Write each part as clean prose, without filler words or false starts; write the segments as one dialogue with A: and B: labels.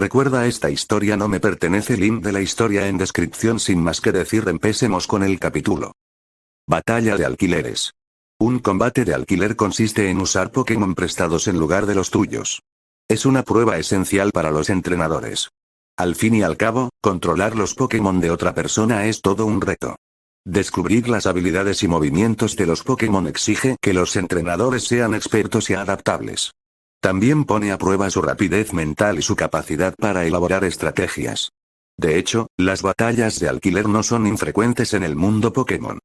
A: Recuerda, esta historia no me pertenece. Link de la historia en descripción. Sin más que decir, empecemos con el capítulo. Batalla de alquileres. Un combate de alquiler consiste en usar Pokémon prestados en lugar de los tuyos. Es una prueba esencial para los entrenadores. Al fin y al cabo, controlar los Pokémon de otra persona es todo un reto. Descubrir las habilidades y movimientos de los Pokémon exige que los entrenadores sean expertos y adaptables. También pone a prueba su rapidez mental y su capacidad para elaborar estrategias. De hecho, las batallas de alquiler no son infrecuentes en el mundo Pokémon.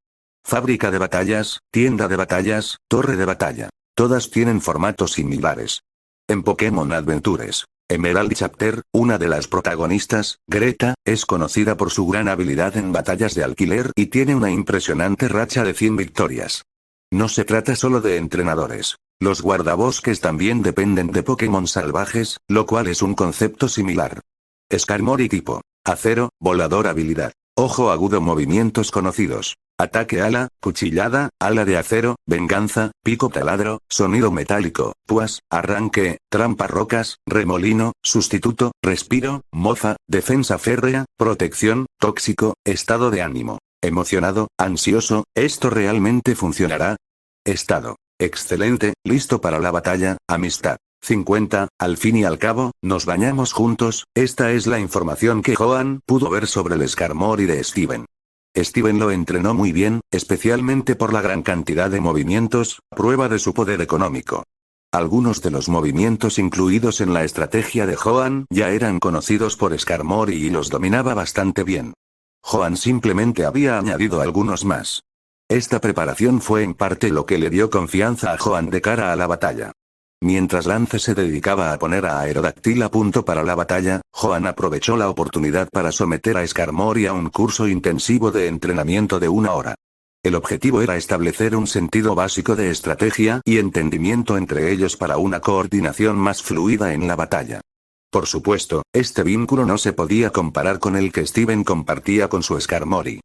A: Fábrica de batallas, tienda de batallas, torre de batalla. Todas tienen formatos similares. En Pokémon Adventures Emerald Chapter, una de las protagonistas, Greta, es conocida por su gran habilidad en batallas de alquiler y tiene una impresionante racha de 100 victorias. No se trata solo de entrenadores. Los guardabosques también dependen de Pokémon salvajes, lo cual es un concepto similar. Skarmory tipo acero, volador habilidad. Ojo agudo, movimientos conocidos. Ataque ala, cuchillada, ala de acero, venganza, pico taladro, sonido metálico, púas, arranque, trampa rocas, remolino, sustituto, respiro, mofa, defensa férrea, protección, tóxico, estado de ánimo. Emocionado, ansioso, ¿esto realmente funcionará? Estado. Excelente, listo para la batalla, amistad. 50, al fin y al cabo, nos bañamos juntos. Esta es la información que Johan pudo ver sobre el Skarmory de Steven. Steven lo entrenó muy bien, especialmente por la gran cantidad de movimientos, prueba de su poder económico. Algunos de los movimientos incluidos en la estrategia de Johan ya eran conocidos por Skarmory y los dominaba bastante bien. Johan simplemente había añadido algunos más. Esta preparación fue en parte lo que le dio confianza a Johan de cara a la batalla. Mientras Lance se dedicaba a poner a Aerodactyl a punto para la batalla, Johan aprovechó la oportunidad para someter a Skarmory a un curso intensivo de entrenamiento de 1 hora. El objetivo era establecer un sentido básico de estrategia y entendimiento entre ellos para una coordinación más fluida en la batalla. Por supuesto, este vínculo no se podía comparar con el que Steven compartía con su Skarmory.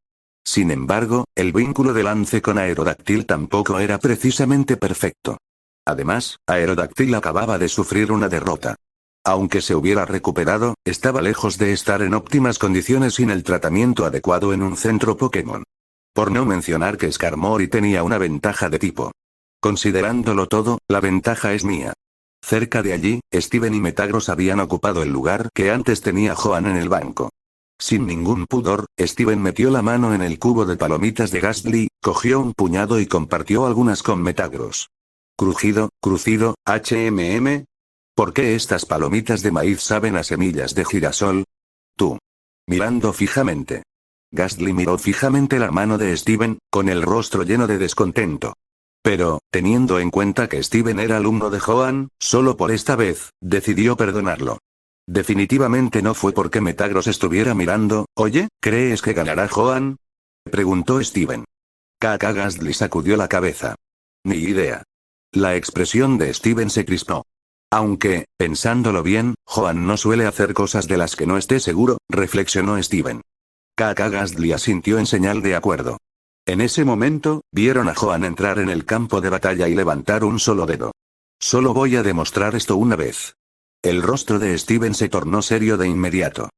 A: Sin embargo, el vínculo de Lance con Aerodactyl tampoco era precisamente perfecto. Además, Aerodactyl acababa de sufrir una derrota. Aunque se hubiera recuperado, estaba lejos de estar en óptimas condiciones sin el tratamiento adecuado en un centro Pokémon. Por no mencionar que Skarmory tenía una ventaja de tipo. Considerándolo todo, la ventaja es mía. Cerca de allí, Steven y Metagross habían ocupado el lugar que antes tenía Johan en el banco. Sin ningún pudor, Steven metió la mano en el cubo de palomitas de Gastly, cogió un puñado y compartió algunas con Metagross. Crujido, crujido, ¿por qué estas palomitas de maíz saben a semillas de girasol? Tú. Mirando fijamente. Gastly miró fijamente la mano de Steven, con el rostro lleno de descontento. Pero, teniendo en cuenta que Steven era alumno de Johan, solo por esta vez, decidió perdonarlo. Definitivamente no fue porque Metagross estuviera mirando. Oye, ¿crees que ganará Johan? Preguntó Steven. Gastly sacudió la cabeza. Ni idea. La expresión de Steven se crispó. Aunque, pensándolo bien, Johan no suele hacer cosas de las que no esté seguro, reflexionó Steven. Gastly asintió en señal de acuerdo. En ese momento, vieron a Johan entrar en el campo de batalla y levantar un solo dedo. Solo voy a demostrar esto una vez. El rostro de Steven se tornó serio de inmediato.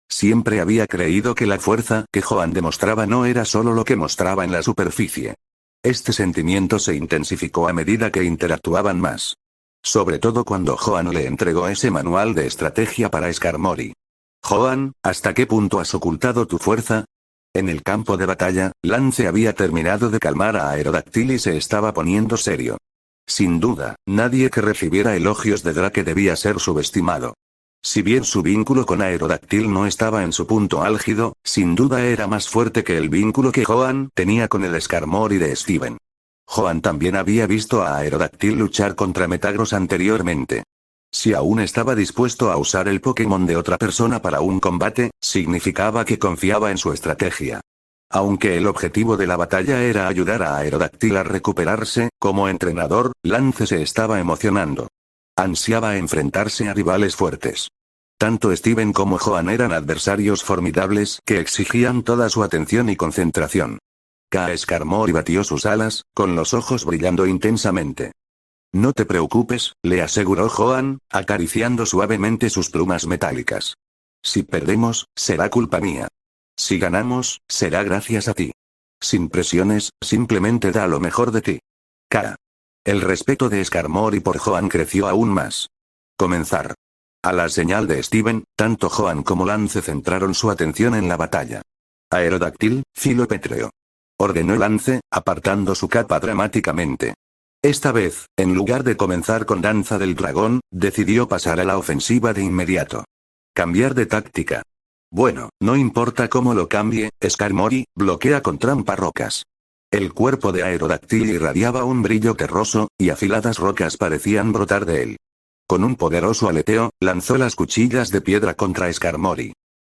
A: Siempre había creído que la fuerza que Johan demostraba no era solo lo que mostraba en la superficie. Este sentimiento se intensificó a medida que interactuaban más. Sobre todo cuando Johan le entregó ese manual de estrategia para Skarmory. Johan, ¿hasta qué punto has ocultado tu fuerza? En el campo de batalla, Lance había terminado de calmar a Aerodactyl y se estaba poniendo serio. Sin duda, nadie que recibiera elogios de Drake debía ser subestimado. Si bien su vínculo con Aerodactyl no estaba en su punto álgido, sin duda era más fuerte que el vínculo que Johan tenía con el Skarmory de Steven. Johan también había visto a Aerodactyl luchar contra Metagross anteriormente. Si aún estaba dispuesto a usar el Pokémon de otra persona para un combate, significaba que confiaba en su estrategia. Aunque el objetivo de la batalla era ayudar a Aerodactyl a recuperarse, como entrenador, Lance se estaba emocionando. Ansiaba enfrentarse a rivales fuertes. Tanto Steven como Johan eran adversarios formidables que exigían toda su atención y concentración. Skarmory batió sus alas, con los ojos brillando intensamente. No te preocupes, le aseguró Joan, acariciando suavemente sus plumas metálicas. Si perdemos, será culpa mía. Si ganamos, será gracias a ti. Sin presiones, simplemente da lo mejor de ti. Cara. El respeto de Skarmory por Joan creció aún más. Comenzar. A la señal de Steven, tanto Joan como Lance centraron su atención en la batalla. Aerodáctil, filo pétreo. Ordenó Lance, apartando su capa dramáticamente. Esta vez, en lugar de comenzar con Danza del Dragón, decidió pasar a la ofensiva de inmediato. Cambiar de táctica. Bueno, no importa cómo lo cambie, Skarmory bloquea con trampa rocas. El cuerpo de Aerodáctil irradiaba un brillo terroso, y afiladas rocas parecían brotar de él. Con un poderoso aleteo, lanzó las cuchillas de piedra contra Skarmory.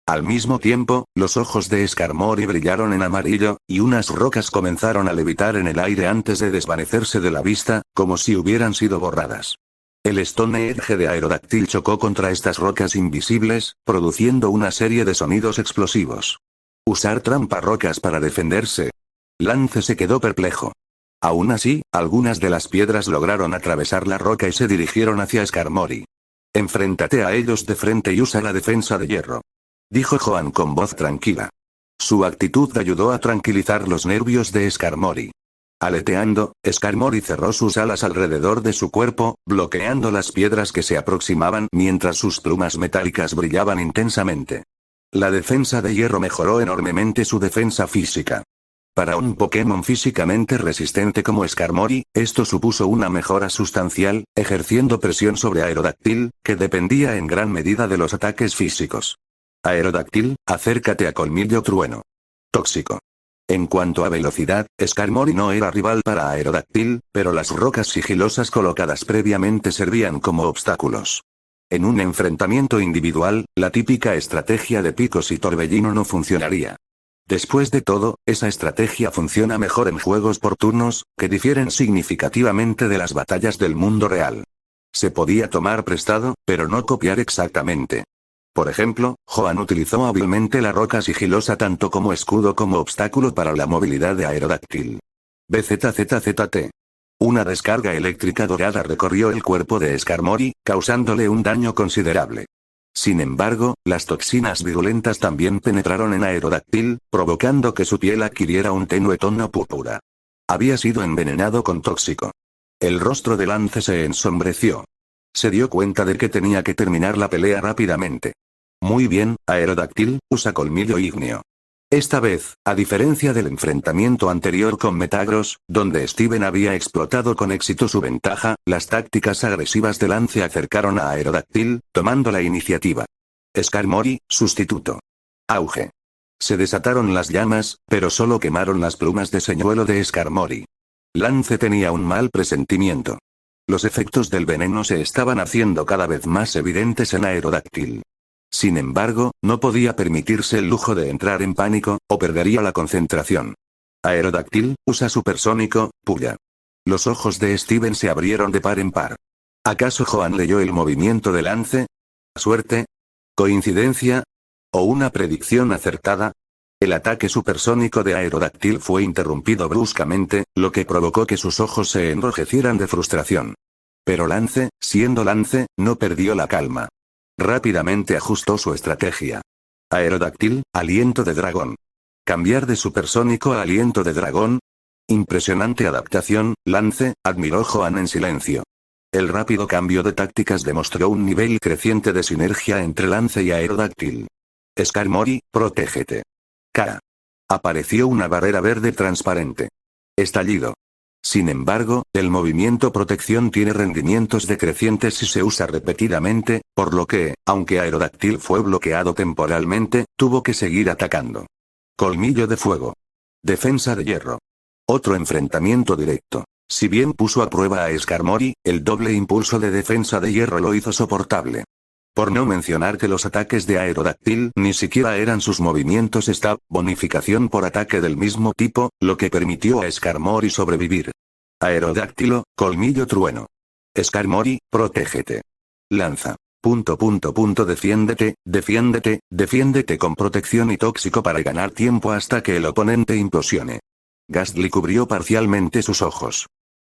A: Al mismo tiempo, los ojos de Skarmory brillaron en amarillo, y unas rocas comenzaron a levitar en el aire antes de desvanecerse de la vista, como si hubieran sido borradas. El Stone Edge de Aerodáctil chocó contra estas rocas invisibles, produciendo una serie de sonidos explosivos. Usar trampa rocas para defenderse. Lance se quedó perplejo. Aún así, algunas de las piedras lograron atravesar la roca y se dirigieron hacia Skarmory. Enfréntate a ellos de frente y usa la defensa de hierro. Dijo Joan con voz tranquila. Su actitud ayudó a tranquilizar los nervios de Skarmory. Aleteando, Skarmory cerró sus alas alrededor de su cuerpo, bloqueando las piedras que se aproximaban mientras sus plumas metálicas brillaban intensamente. La defensa de hierro mejoró enormemente su defensa física. Para un Pokémon físicamente resistente como Skarmory, esto supuso una mejora sustancial, ejerciendo presión sobre Aerodáctil, que dependía en gran medida de los ataques físicos. Aerodáctil, acércate a Colmillo Trueno. Tóxico. En cuanto a velocidad, Skarmory no era rival para Aerodáctil, pero las rocas sigilosas colocadas previamente servían como obstáculos. En un enfrentamiento individual, la típica estrategia de picos y torbellino no funcionaría. Después de todo, esa estrategia funciona mejor en juegos por turnos, que difieren significativamente de las batallas del mundo real. Se podía tomar prestado, pero no copiar exactamente. Por ejemplo, Joan utilizó hábilmente la roca sigilosa tanto como escudo como obstáculo para la movilidad de Aerodáctil. BZZZT. Una descarga eléctrica dorada recorrió el cuerpo de Skarmory, causándole un daño considerable. Sin embargo, las toxinas virulentas también penetraron en Aerodáctil, provocando que su piel adquiriera un tenue tono púrpura. Había sido envenenado con tóxico. El rostro de Lance se ensombreció. Se dio cuenta de que tenía que terminar la pelea rápidamente. Muy bien, Aerodáctil, usa colmillo ígneo. Esta vez, a diferencia del enfrentamiento anterior con Metagross, donde Steven había explotado con éxito su ventaja, las tácticas agresivas de Lance acercaron a Aerodáctil, tomando la iniciativa. Skarmory, sustituto. Auge. Se desataron las llamas, pero solo quemaron las plumas de señuelo de Skarmory. Lance tenía un mal presentimiento. Los efectos del veneno se estaban haciendo cada vez más evidentes en Aerodáctil. Sin embargo, no podía permitirse el lujo de entrar en pánico, o perdería la concentración. Aerodáctil, usa supersónico, puya. Los ojos de Steven se abrieron de par en par. ¿Acaso Joan leyó el movimiento de Lance? ¿Suerte? ¿Coincidencia? ¿O una predicción acertada? El ataque supersónico de Aerodáctil fue interrumpido bruscamente, lo que provocó que sus ojos se enrojecieran de frustración. Pero Lance, siendo Lance, no perdió la calma. Rápidamente ajustó su estrategia. Aerodáctil, aliento de dragón. Cambiar de supersónico a aliento de dragón. Impresionante adaptación, Lance, admiró Joan en silencio. El rápido cambio de tácticas demostró un nivel creciente de sinergia entre Lance y Aerodáctil. Skarmory, protégete. Cara. Apareció una barrera verde transparente. Estallido. Sin embargo, el movimiento protección tiene rendimientos decrecientes si se usa repetidamente, por lo que, aunque Aerodáctil fue bloqueado temporalmente, tuvo que seguir atacando. Colmillo de fuego. Defensa de hierro. Otro enfrentamiento directo. Si bien puso a prueba a Skarmory, el doble impulso de defensa de hierro lo hizo soportable. Por no mencionar que los ataques de Aerodáctil ni siquiera eran sus movimientos stab, bonificación por ataque del mismo tipo, lo que permitió a Skarmory sobrevivir. Aerodáctilo, colmillo trueno. Skarmory, protégete. Lanza. Defiéndete, defiéndete, defiéndete con protección y tóxico para ganar tiempo hasta que el oponente implosione. Gastly cubrió parcialmente sus ojos.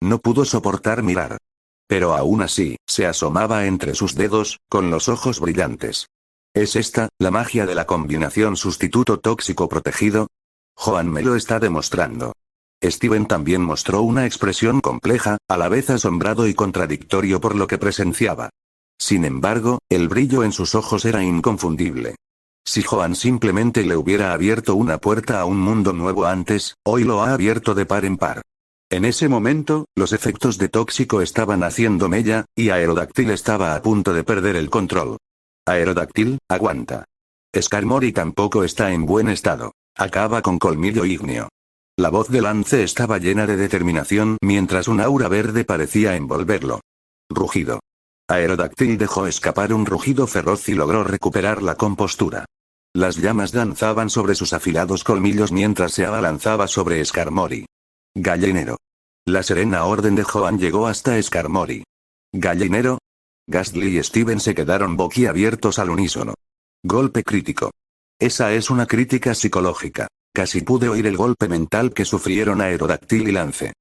A: No pudo soportar mirar. Pero aún así, se asomaba entre sus dedos, con los ojos brillantes. ¿Es esta, la magia de la combinación sustituto tóxico protegido? Joan me lo está demostrando. Steven también mostró una expresión compleja, a la vez asombrado y contradictorio por lo que presenciaba. Sin embargo, el brillo en sus ojos era inconfundible. Si Joan simplemente le hubiera abierto una puerta a un mundo nuevo antes, hoy lo ha abierto de par en par. En ese momento, los efectos de tóxico estaban haciendo mella, y Aerodactyl estaba a punto de perder el control. Aerodactyl, aguanta. Skarmory tampoco está en buen estado. Acaba con Colmillo Ígneo. La voz de Lance estaba llena de determinación mientras un aura verde parecía envolverlo. Rugido. Aerodactyl dejó escapar un rugido feroz y logró recuperar la compostura. Las llamas danzaban sobre sus afilados colmillos mientras se abalanzaba sobre Skarmory. Gallinero. La serena orden de Joan llegó hasta Skarmory. ¿Gallinero? Gastly y Steven se quedaron boquiabiertos al unísono. Golpe crítico. Esa es una crítica psicológica. Casi pude oír el golpe mental que sufrieron Aerodactyl y Lance.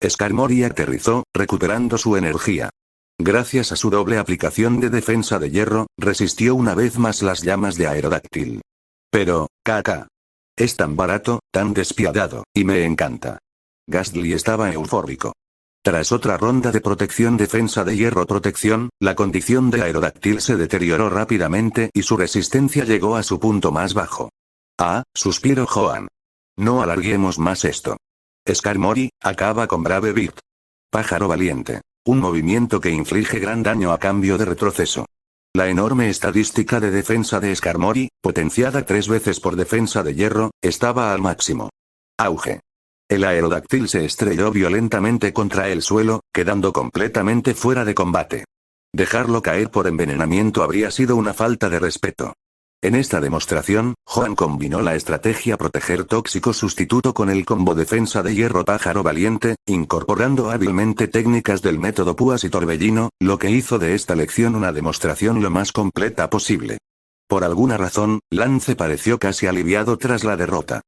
A: Skarmory aterrizó, recuperando su energía. Gracias a su doble aplicación de defensa de hierro, resistió una vez más las llamas de Aerodactyl. Pero, caca. Es tan barato, tan despiadado, y me encanta. Gastly estaba eufórico. Tras otra ronda de protección defensa de hierro protección, la condición de Aerodactyl se deterioró rápidamente y su resistencia llegó a su punto más bajo. Ah, suspiró Joan. No alarguemos más esto. Skarmory, acaba con Brave Bird. Pájaro valiente. Un movimiento que inflige gran daño a cambio de retroceso. La enorme estadística de defensa de Skarmory, potenciada 3 veces por defensa de hierro, estaba al máximo. Auge. El Aerodactyl se estrelló violentamente contra el suelo, quedando completamente fuera de combate. Dejarlo caer por envenenamiento habría sido una falta de respeto. En esta demostración, Joan combinó la estrategia proteger tóxico sustituto con el combo defensa de hierro pájaro valiente, incorporando hábilmente técnicas del método púas y torbellino, lo que hizo de esta lección una demostración lo más completa posible. Por alguna razón, Lance pareció casi aliviado tras la derrota.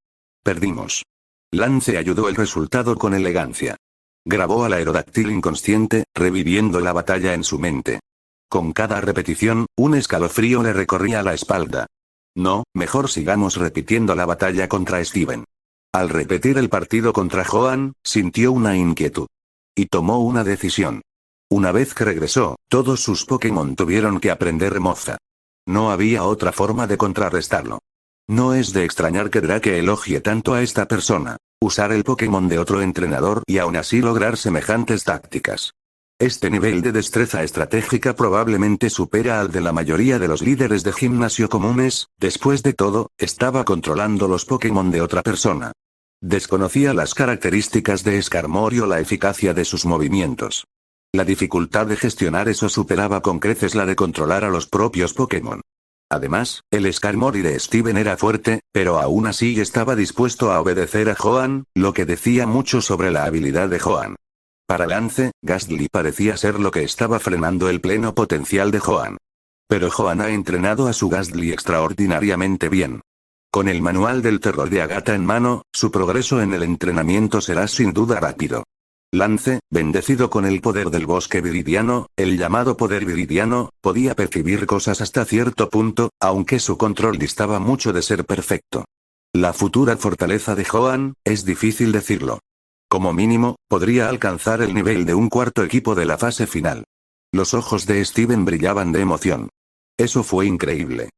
A: Perdimos. Lance ayudó el resultado con elegancia. Grabó al Aerodactyl inconsciente, reviviendo la batalla en su mente. Con cada repetición, un escalofrío le recorría la espalda. No, mejor sigamos repitiendo la batalla contra Steven. Al repetir el partido contra Joan, sintió una inquietud. Y tomó una decisión. Una vez que regresó, todos sus Pokémon tuvieron que aprender Moza. No había otra forma de contrarrestarlo. No es de extrañar que Drake elogie tanto a esta persona. Usar el Pokémon de otro entrenador y aún así lograr semejantes tácticas. Este nivel de destreza estratégica probablemente supera al de la mayoría de los líderes de gimnasio comunes, después de todo, estaba controlando los Pokémon de otra persona. Desconocía las características de Skarmory o la eficacia de sus movimientos. La dificultad de gestionar eso superaba con creces la de controlar a los propios Pokémon. Además, el Skarmory de Steven era fuerte, pero aún así estaba dispuesto a obedecer a Joan, lo que decía mucho sobre la habilidad de Joan. Para Lance, Gastly parecía ser lo que estaba frenando el pleno potencial de Joan. Pero Joan ha entrenado a su Gastly extraordinariamente bien. Con el manual del terror de Agatha en mano, su progreso en el entrenamiento será sin duda rápido. Lance, bendecido con el poder del bosque viridiano, el llamado poder viridiano, podía percibir cosas hasta cierto punto, aunque su control distaba mucho de ser perfecto. La futura fortaleza de Joan, es difícil decirlo. Como mínimo, podría alcanzar el nivel de un cuarto equipo de la fase final. Los ojos de Steven brillaban de emoción. Eso fue increíble.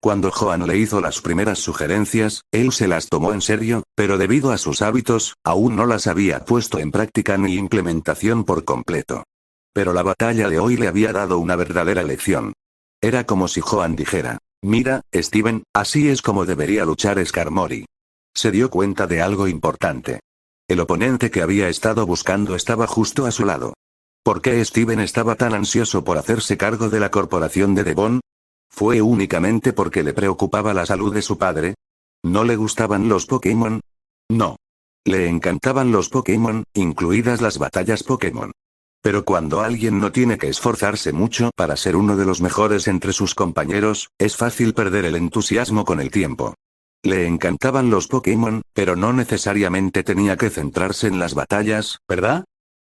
A: Cuando Joan le hizo las primeras sugerencias, él se las tomó en serio, pero debido a sus hábitos, aún no las había puesto en práctica ni implementación por completo. Pero la batalla de hoy le había dado una verdadera lección. Era como si Joan dijera, mira, Steven, así es como debería luchar Skarmory. Se dio cuenta de algo importante. El oponente que había estado buscando estaba justo a su lado. ¿Por qué Steven estaba tan ansioso por hacerse cargo de la corporación de Devon? ¿Fue únicamente porque le preocupaba la salud de su padre? ¿No le gustaban los Pokémon? No. Le encantaban los Pokémon, incluidas las batallas Pokémon. Pero cuando alguien no tiene que esforzarse mucho para ser uno de los mejores entre sus compañeros, es fácil perder el entusiasmo con el tiempo. Le encantaban los Pokémon, pero no necesariamente tenía que centrarse en las batallas, ¿verdad?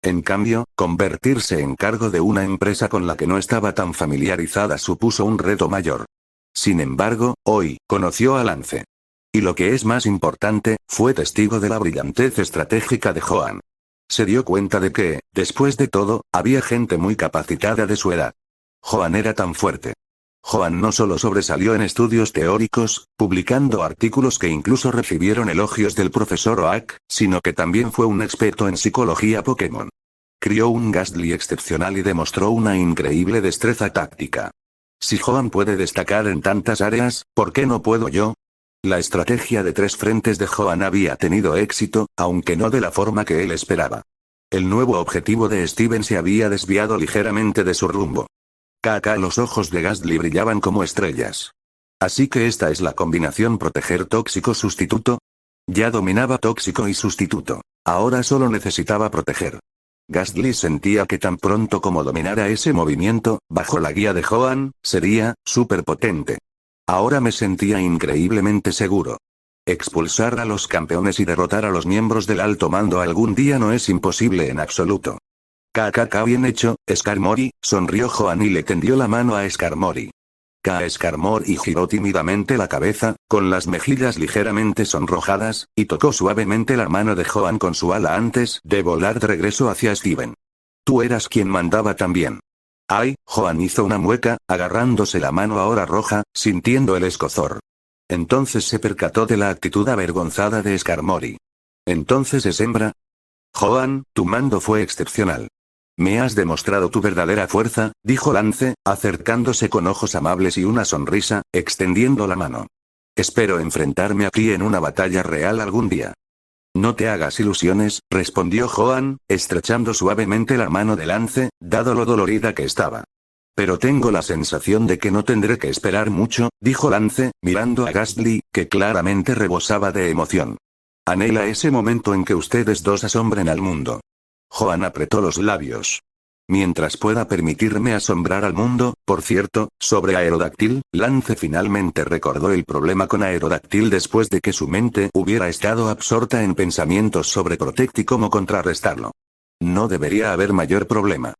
A: En cambio, convertirse en cargo de una empresa con la que no estaba tan familiarizada supuso un reto mayor. Sin embargo, hoy, conoció a Lance. Y lo que es más importante, fue testigo de la brillantez estratégica de Joan. Se dio cuenta de que, después de todo, había gente muy capacitada de su edad. Joan era tan fuerte. Joan no solo sobresalió en estudios teóricos, publicando artículos que incluso recibieron elogios del profesor Oak, sino que también fue un experto en psicología Pokémon. Crió un Gastly excepcional y demostró una increíble destreza táctica. Si Joan puede destacar en tantas áreas, ¿por qué no puedo yo? La estrategia de 3 frentes de Joan había tenido éxito, aunque no de la forma que él esperaba. El nuevo objetivo de Steven se había desviado ligeramente de su rumbo. Los ojos de Gastly brillaban como estrellas. Así que esta es la combinación proteger tóxico sustituto. Ya dominaba tóxico y sustituto. Ahora solo necesitaba proteger. Gastly sentía que tan pronto como dominara ese movimiento, bajo la guía de Joan, sería superpotente. Ahora me sentía increíblemente seguro. Expulsar a los campeones y derrotar a los miembros del alto mando algún día no es imposible en absoluto. Bien hecho, Skarmory, sonrió Joan y le tendió la mano a Skarmory. Skarmory giró tímidamente la cabeza, con las mejillas ligeramente sonrojadas, y tocó suavemente la mano de Joan con su ala antes de volar de regreso hacia Steven. Tú eras quien mandaba también. Ay, Joan hizo una mueca, agarrándose la mano ahora roja, sintiendo el escozor. Entonces se percató de la actitud avergonzada de Skarmory. ¿Entonces es hembra? Joan, tu mando fue excepcional. Me has demostrado tu verdadera fuerza, dijo Lance, acercándose con ojos amables y una sonrisa, extendiendo la mano. Espero enfrentarme aquí en una batalla real algún día. No te hagas ilusiones, respondió Joan, estrechando suavemente la mano de Lance, dado lo dolorida que estaba. Pero tengo la sensación de que no tendré que esperar mucho, dijo Lance, mirando a Gastly, que claramente rebosaba de emoción. Anhela ese momento en que ustedes dos asombren al mundo. Joan apretó los labios. Mientras pueda permitirme asombrar al mundo, por cierto, sobre Aerodactyl, Lance finalmente recordó el problema con Aerodactyl después de que su mente hubiera estado absorta en pensamientos sobre Protect y cómo contrarrestarlo. No debería haber mayor problema.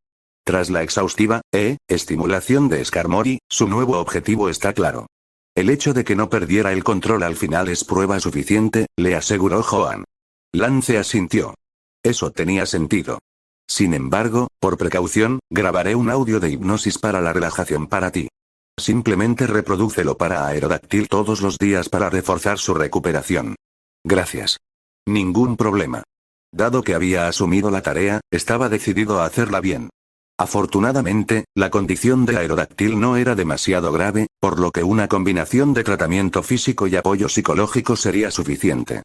A: Tras la exhaustiva, estimulación de Skarmory, su nuevo objetivo está claro. El hecho de que no perdiera el control al final es prueba suficiente, le aseguró Joan. Lance asintió. Eso tenía sentido. Sin embargo, por precaución, grabaré un audio de hipnosis para la relajación para ti. Simplemente reprodúcelo para Aerodactyl todos los días para reforzar su recuperación. Gracias. Ningún problema. Dado que había asumido la tarea, estaba decidido a hacerla bien. Afortunadamente, la condición de Aerodactyl no era demasiado grave, por lo que una combinación de tratamiento físico y apoyo psicológico sería suficiente.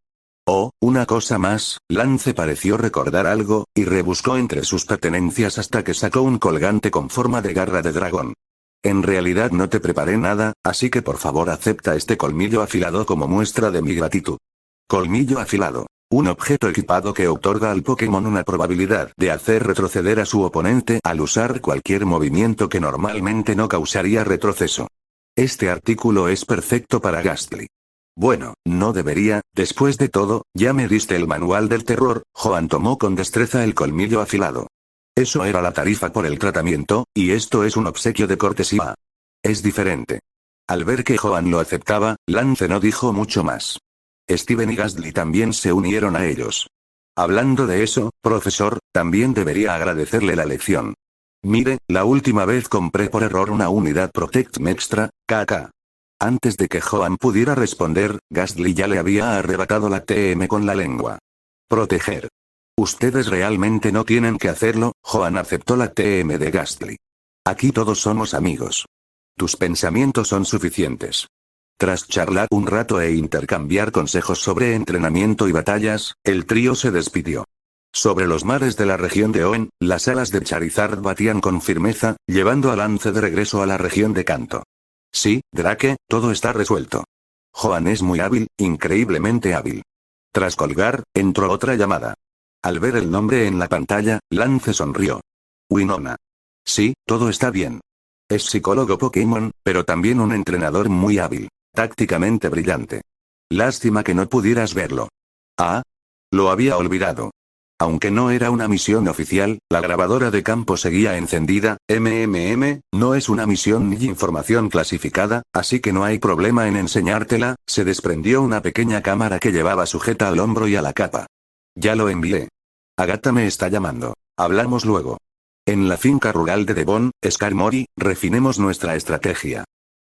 A: Oh, una cosa más, Lance pareció recordar algo, y rebuscó entre sus pertenencias hasta que sacó un colgante con forma de garra de dragón. En realidad no te preparé nada, así que por favor acepta este colmillo afilado como muestra de mi gratitud. Colmillo afilado. Un objeto equipado que otorga al Pokémon una probabilidad de hacer retroceder a su oponente al usar cualquier movimiento que normalmente no causaría retroceso. Este artículo es perfecto para Gastly. Bueno, no debería, después de todo, ya me diste el manual del terror. Joan tomó con destreza el colmillo afilado. Eso era la tarifa por el tratamiento, y esto es un obsequio de cortesía. Es diferente. Al ver que Joan lo aceptaba, Lance no dijo mucho más. Steven y Gastly también se unieron a ellos. Hablando de eso, profesor, también debería agradecerle la lección. Mire, la última vez compré por error una unidad Protect Extra, KK. Antes de que Joan pudiera responder, Gastly ya le había arrebatado la TM con la lengua. Proteger. Ustedes realmente no tienen que hacerlo. Joan aceptó la TM de Gastly. Aquí todos somos amigos. Tus pensamientos son suficientes. Tras charlar un rato e intercambiar consejos sobre entrenamiento y batallas, el trío se despidió. Sobre los mares de la región de Hoenn, las alas de Charizard batían con firmeza, llevando a Lance de regreso a la región de Kanto. Sí, Drake, todo está resuelto. Joan es muy hábil, increíblemente hábil. Tras colgar, entró otra llamada. Al ver el nombre en la pantalla, Lance sonrió. Winona. Sí, todo está bien. Es psicólogo Pokémon, pero también un entrenador muy hábil. Tácticamente brillante. Lástima que no pudieras verlo. Ah. Lo había olvidado. Aunque no era una misión oficial, la grabadora de campo seguía encendida. No es una misión ni información clasificada, así que no hay problema en enseñártela. Se desprendió una pequeña cámara que llevaba sujeta al hombro y a la capa. Ya lo envié. Agatha me está llamando. Hablamos luego. En la finca rural de Devon, Skarmory, refinemos nuestra estrategia.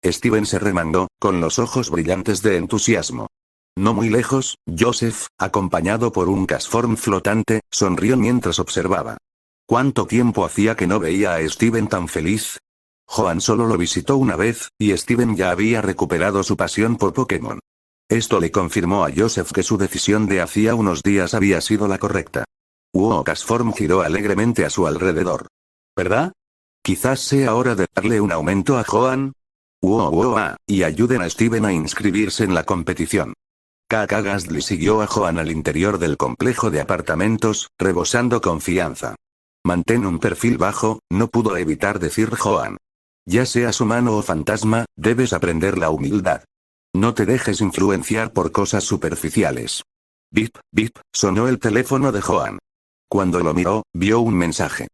A: Steven se remangó, con los ojos brillantes de entusiasmo. No muy lejos, Joseph, acompañado por un Castform flotante, sonrió mientras observaba. ¿Cuánto tiempo hacía que no veía a Steven tan feliz? Joan solo lo visitó una vez, y Steven ya había recuperado su pasión por Pokémon. Esto le confirmó a Joseph que su decisión de hacía unos días había sido la correcta. Castform giró alegremente a su alrededor. ¿Verdad? Quizás sea hora de darle un aumento a Joan. Y ayuden a Steven a inscribirse en la competición. Gastly siguió a Joan al interior del complejo de apartamentos, rebosando confianza. Mantén un perfil bajo, no pudo evitar decir Joan. Ya seas humano o fantasma, debes aprender la humildad. No te dejes influenciar por cosas superficiales. Bip, bip, sonó el teléfono de Joan. Cuando lo miró, vio un mensaje.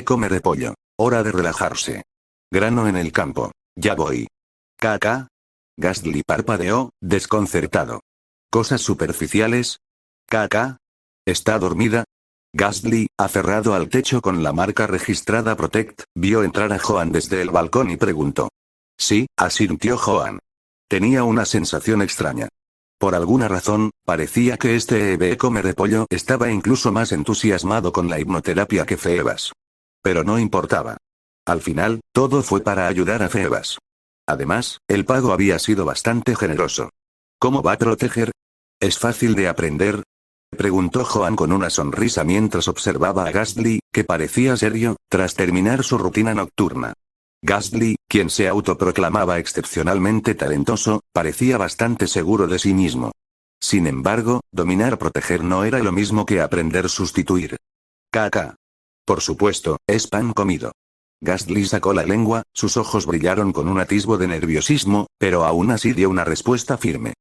A: Come repollo. Hora de relajarse. Grano en el campo. Ya voy. Gastly parpadeó, desconcertado. ¿Cosas superficiales? ¿Está dormida? Gastly, aferrado al techo con la marca registrada Protect, vio entrar a Joan desde el balcón y preguntó. Sí, asintió Joan. Tenía una sensación extraña. Por alguna razón, parecía que Come repollo estaba incluso más entusiasmado con la hipnoterapia que Phoebas. Pero no importaba. Al final, todo fue para ayudar a Phoebas. Además, el pago había sido bastante generoso. ¿Cómo va a proteger? ¿Es fácil de aprender? Preguntó Joan con una sonrisa mientras observaba a Gastly, que parecía serio, tras terminar su rutina nocturna. Gastly, quien se autoproclamaba excepcionalmente talentoso, parecía bastante seguro de sí mismo. Sin embargo, dominar proteger no era lo mismo que aprender sustituir. Por supuesto, es pan comido. Gastly sacó la lengua, sus ojos brillaron con un atisbo de nerviosismo, pero aún así dio una respuesta firme.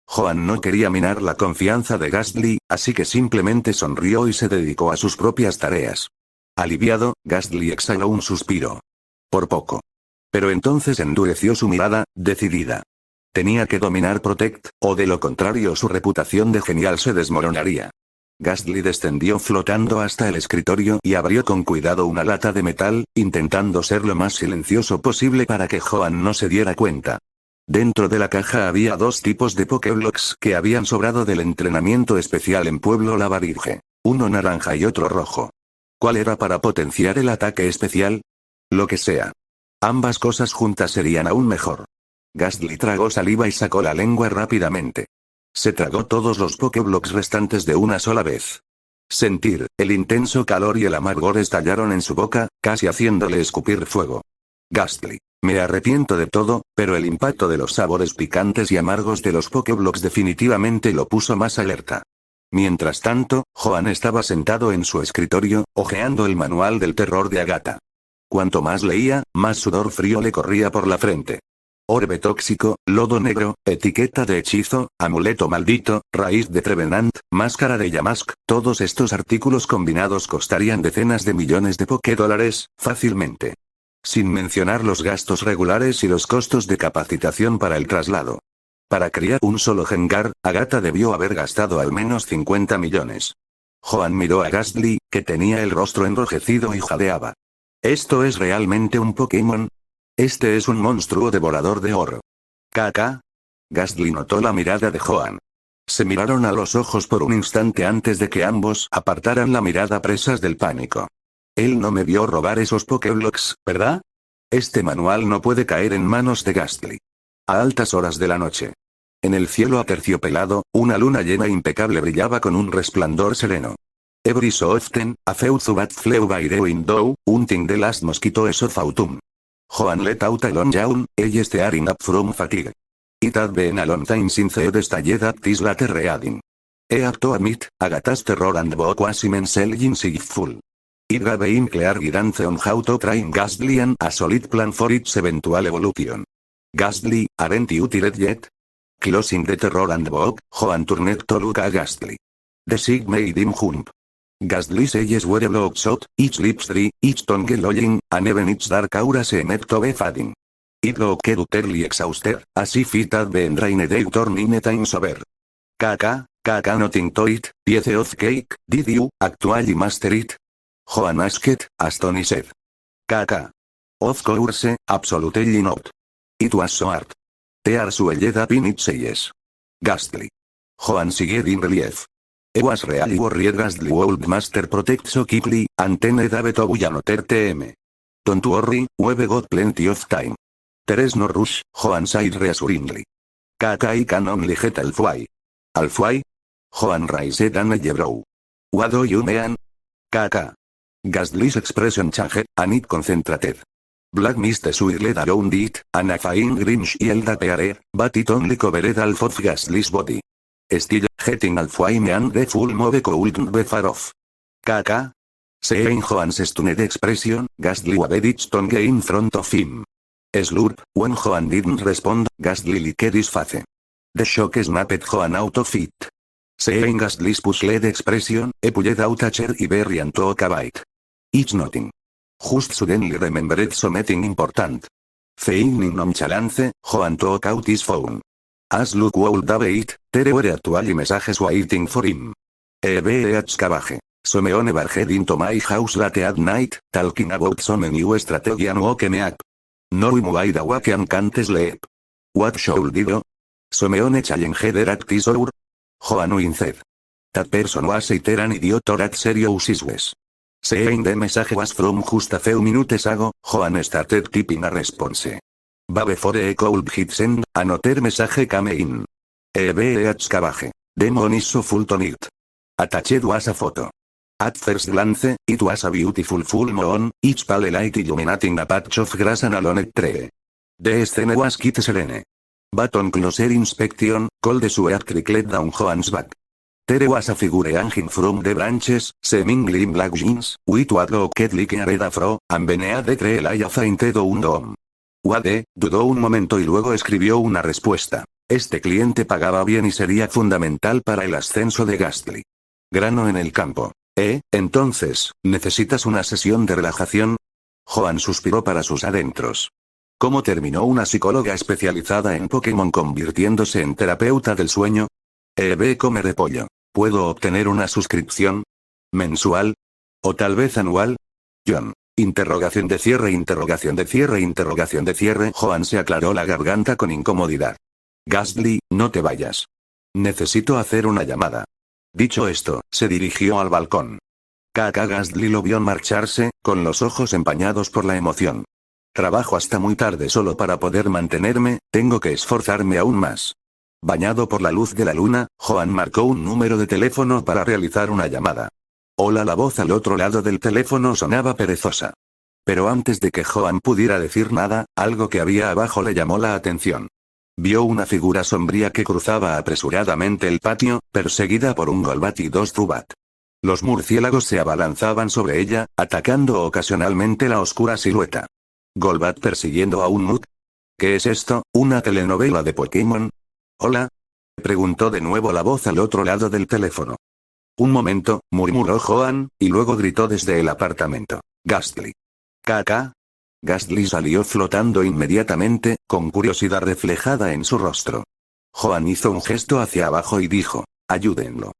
A: Joan no quería minar la confianza de Gastly, así que simplemente sonrió y se dedicó a sus propias tareas. Aliviado, Gastly exhaló un suspiro. Por poco. Pero entonces endureció su mirada, decidida. Tenía que dominar Protect, o de lo contrario su reputación de genial se desmoronaría. Gastly descendió flotando hasta el escritorio y abrió con cuidado una lata de metal, intentando ser lo más silencioso posible para que Joan no se diera cuenta. Dentro de la caja había dos tipos de Pokéblocks que habían sobrado del entrenamiento especial en Pueblo Lavarige. Uno naranja y otro rojo. ¿Cuál era para potenciar el ataque especial? Lo que sea. Ambas cosas juntas serían aún mejor. Gastly tragó saliva y sacó la lengua rápidamente. Se tragó todos los Pokéblocks restantes de una sola vez. Sentir, el intenso calor y el amargor estallaron en su boca, casi haciéndole escupir fuego. Gastly. Me arrepiento de todo, pero el impacto de los sabores picantes y amargos de los Pokéblocks definitivamente lo puso más alerta. Mientras tanto, Joan estaba sentado en su escritorio, hojeando el manual del terror de Agatha. Cuanto más leía, más sudor frío le corría por la frente. Orbe tóxico, lodo negro, etiqueta de hechizo, amuleto maldito, raíz de Trevenant, máscara de Yamask, todos estos artículos combinados costarían decenas de millones de Pokédólares, fácilmente. Sin mencionar los gastos regulares y los costos de capacitación para el traslado. Para criar un solo Gengar, Agatha debió haber gastado al menos 50 millones. Joan miró a Gastly, que tenía el rostro enrojecido y jadeaba. ¿Esto es realmente un Pokémon? Este es un monstruo devorador de oro. Gastly notó la mirada de Joan. Se miraron a los ojos por un instante antes de que ambos apartaran la mirada presas del pánico. Él no me vio robar esos Pokéblocks, ¿verdad? Este manual no puede caer en manos de Gastly. A altas horas de la noche. En el cielo aterciopelado, una luna llena impecable brillaba con un resplandor sereno. Every so often, a few bat flew by the window, hunting the last mosquito of autumn. Joan let out a long yawn, ella staring up from fatigue. It had been a long time since I had stayed at this later reading. I have to admit, Agatha's terror and book was immensely insightful. It gave him clear guidance on how to train Gastly and a solid plan for its eventual evolution. Gastly, aren't you tired yet? Closing the terror and book, Joan turned to look at Gastly. The sight made him jump. Ghastly says were bloodshot, each lips tree, each tongue lolling, and even each dark aura seemed to be fading. It looked utterly exhausted, as if it had been drained out many times over. Kaka nothing to it, piece of cake, did you actually master it? Joan asked, astonished. Kaka. Of course, absolutely not. It was so hard. Tears swelled up in its eyes. Ghastly. Joan sighed in relief. I was really worried Ghastly would master protect so quickly, and then David another TM. Don't worry, we've got plenty of time. There's no rush, Joan said reassuringly. Kaka I can only get halfway. Halfway? Joan raised an eyebrow. What do you mean? Kaka. Ghastly's expression changed, and it concentrated. Black mist swirled around it, and a fine green shield appeared, but it only covered half of Ghastly's body. Still, getting halfway and the full move couldn't be far off. Kaka? Seeing Joan's stunned expression, Ghastly waved its tongue in front of him. Slurp, when Joan didn't respond, Ghastly licked his face. The shock snapped Joan out of it. Seeing Ghastly's puzzled expression, he pulled out a cherry and took a bite. It's nothing. Just suddenly remembered something important. Feigning nonchalance, Joan took out his phone. As Luke would have it, there were actually messages waiting for him. Cabbage. Someone barged into my house late at night, talking about some new strategy and woke me up. No wide awake and can't sleep. What should I do? Someone challenged her at this hour? Joan winced. That person was either an idiot or at serious issues. Seeing the message was from just a few minutes ago, Joan started typing a response. But before I could hit send, another message came in. Cabbage. Demon is so full tonight. Attached was a photo. At first glance, it was a beautiful full moon, each pale light illuminating a patch of grass and a lone tree. The scene was quite serene. But on closer inspection, cold sweat trickled down Joan's back. There was a figure hanging from the branches, seemingly in black jeans, with what looked like a red afro, and beneath the tree lay a fainted un dome. Wade, dudó un momento y luego escribió una respuesta. Este cliente pagaba bien y sería fundamental para el ascenso de Ghastly. Grano en el campo. Entonces, ¿necesitas una sesión de relajación? Joan suspiró para sus adentros. ¿Cómo terminó una psicóloga especializada en Pokémon convirtiéndose en terapeuta del sueño? Come de pollo. ¿Puedo obtener una suscripción? ¿Mensual? ¿O tal vez anual? John. Interrogación de cierre. Joan se aclaró la garganta con incomodidad. Ghastly, no te vayas. Necesito hacer una llamada. Dicho esto, se dirigió al balcón. Ghastly lo vio marcharse, con los ojos empañados por la emoción. Trabajo hasta muy tarde solo para poder mantenerme, tengo que esforzarme aún más. Bañado por la luz de la luna, Joan marcó un número de teléfono para realizar una llamada. Hola, la voz al otro lado del teléfono sonaba perezosa. Pero antes de que Joan pudiera decir nada, algo que había abajo le llamó la atención. Vio una figura sombría que cruzaba apresuradamente el patio, perseguida por un Golbat y dos Zubat. Los murciélagos se abalanzaban sobre ella, atacando ocasionalmente la oscura silueta. ¿Golbat persiguiendo a un Muk? ¿Qué es esto, una telenovela de Pokémon? ¿Hola? Preguntó de nuevo la voz al otro lado del teléfono. Un momento, murmuró Joan, y luego gritó desde el apartamento. Ghastly. ¿Kaka? Ghastly salió flotando inmediatamente, con curiosidad reflejada en su rostro. Joan hizo un gesto hacia abajo y dijo, ayúdenlo.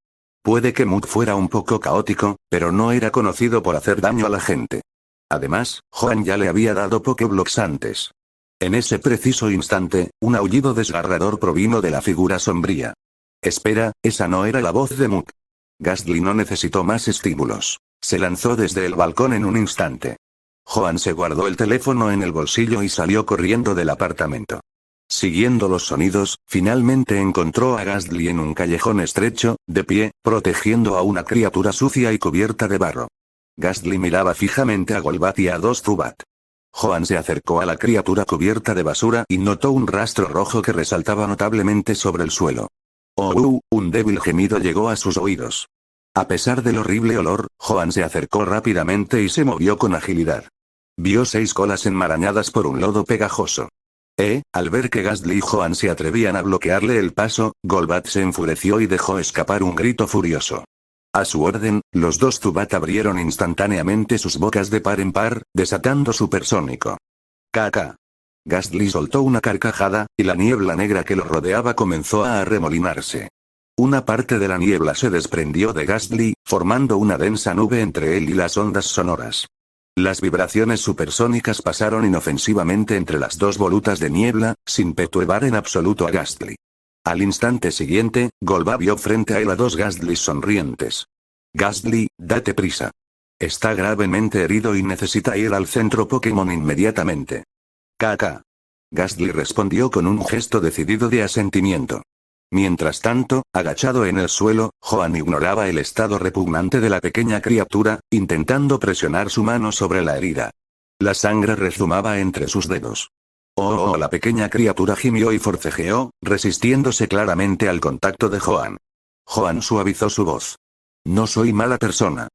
A: Puede que Muk fuera un poco caótico, pero no era conocido por hacer daño a la gente. Además, Joan ya le había dado Pokéblocks antes. En ese preciso instante, un aullido desgarrador provino de la figura sombría. Espera, esa no era la voz de Muk. Ghastly no necesitó más estímulos. Se lanzó desde el balcón en un instante. Joan se guardó el teléfono en el bolsillo y salió corriendo del apartamento. Siguiendo los sonidos, finalmente encontró a Ghastly en un callejón estrecho, de pie, protegiendo a una criatura sucia y cubierta de barro. Ghastly miraba fijamente a Golbat y a dos Zubat. Joan se acercó a la criatura cubierta de basura y notó un rastro rojo que resaltaba notablemente sobre el suelo. Un débil gemido llegó a sus oídos. A pesar del horrible olor, Joan se acercó rápidamente y se movió con agilidad. Vio 6 colas enmarañadas por un lodo pegajoso. Al ver que Ghastly y Joan se atrevían a bloquearle el paso, Golbat se enfureció y dejó escapar un grito furioso. A su orden, los dos Zubat abrieron instantáneamente sus bocas de par en par, desatando supersónico. Caca. Gastly soltó una carcajada, y la niebla negra que lo rodeaba comenzó a arremolinarse. Una parte de la niebla se desprendió de Gastly, formando una densa nube entre él y las ondas sonoras. Las vibraciones supersónicas pasaron inofensivamente entre las dos volutas de niebla, sin perturbar en absoluto a Gastly. Al instante siguiente, Golbat vio frente a él a dos Gastlys sonrientes. Gastly, date prisa. Está gravemente herido y necesita ir al centro Pokémon inmediatamente. Caca. Gastly respondió con un gesto decidido de asentimiento. Mientras tanto, agachado en el suelo, Johan ignoraba el estado repugnante de la pequeña criatura, intentando presionar su mano sobre la herida. La sangre rezumaba entre sus dedos. Oh, la pequeña criatura gimió y forcejeó, resistiéndose claramente al contacto de Johan. Johan suavizó su voz. No soy mala persona.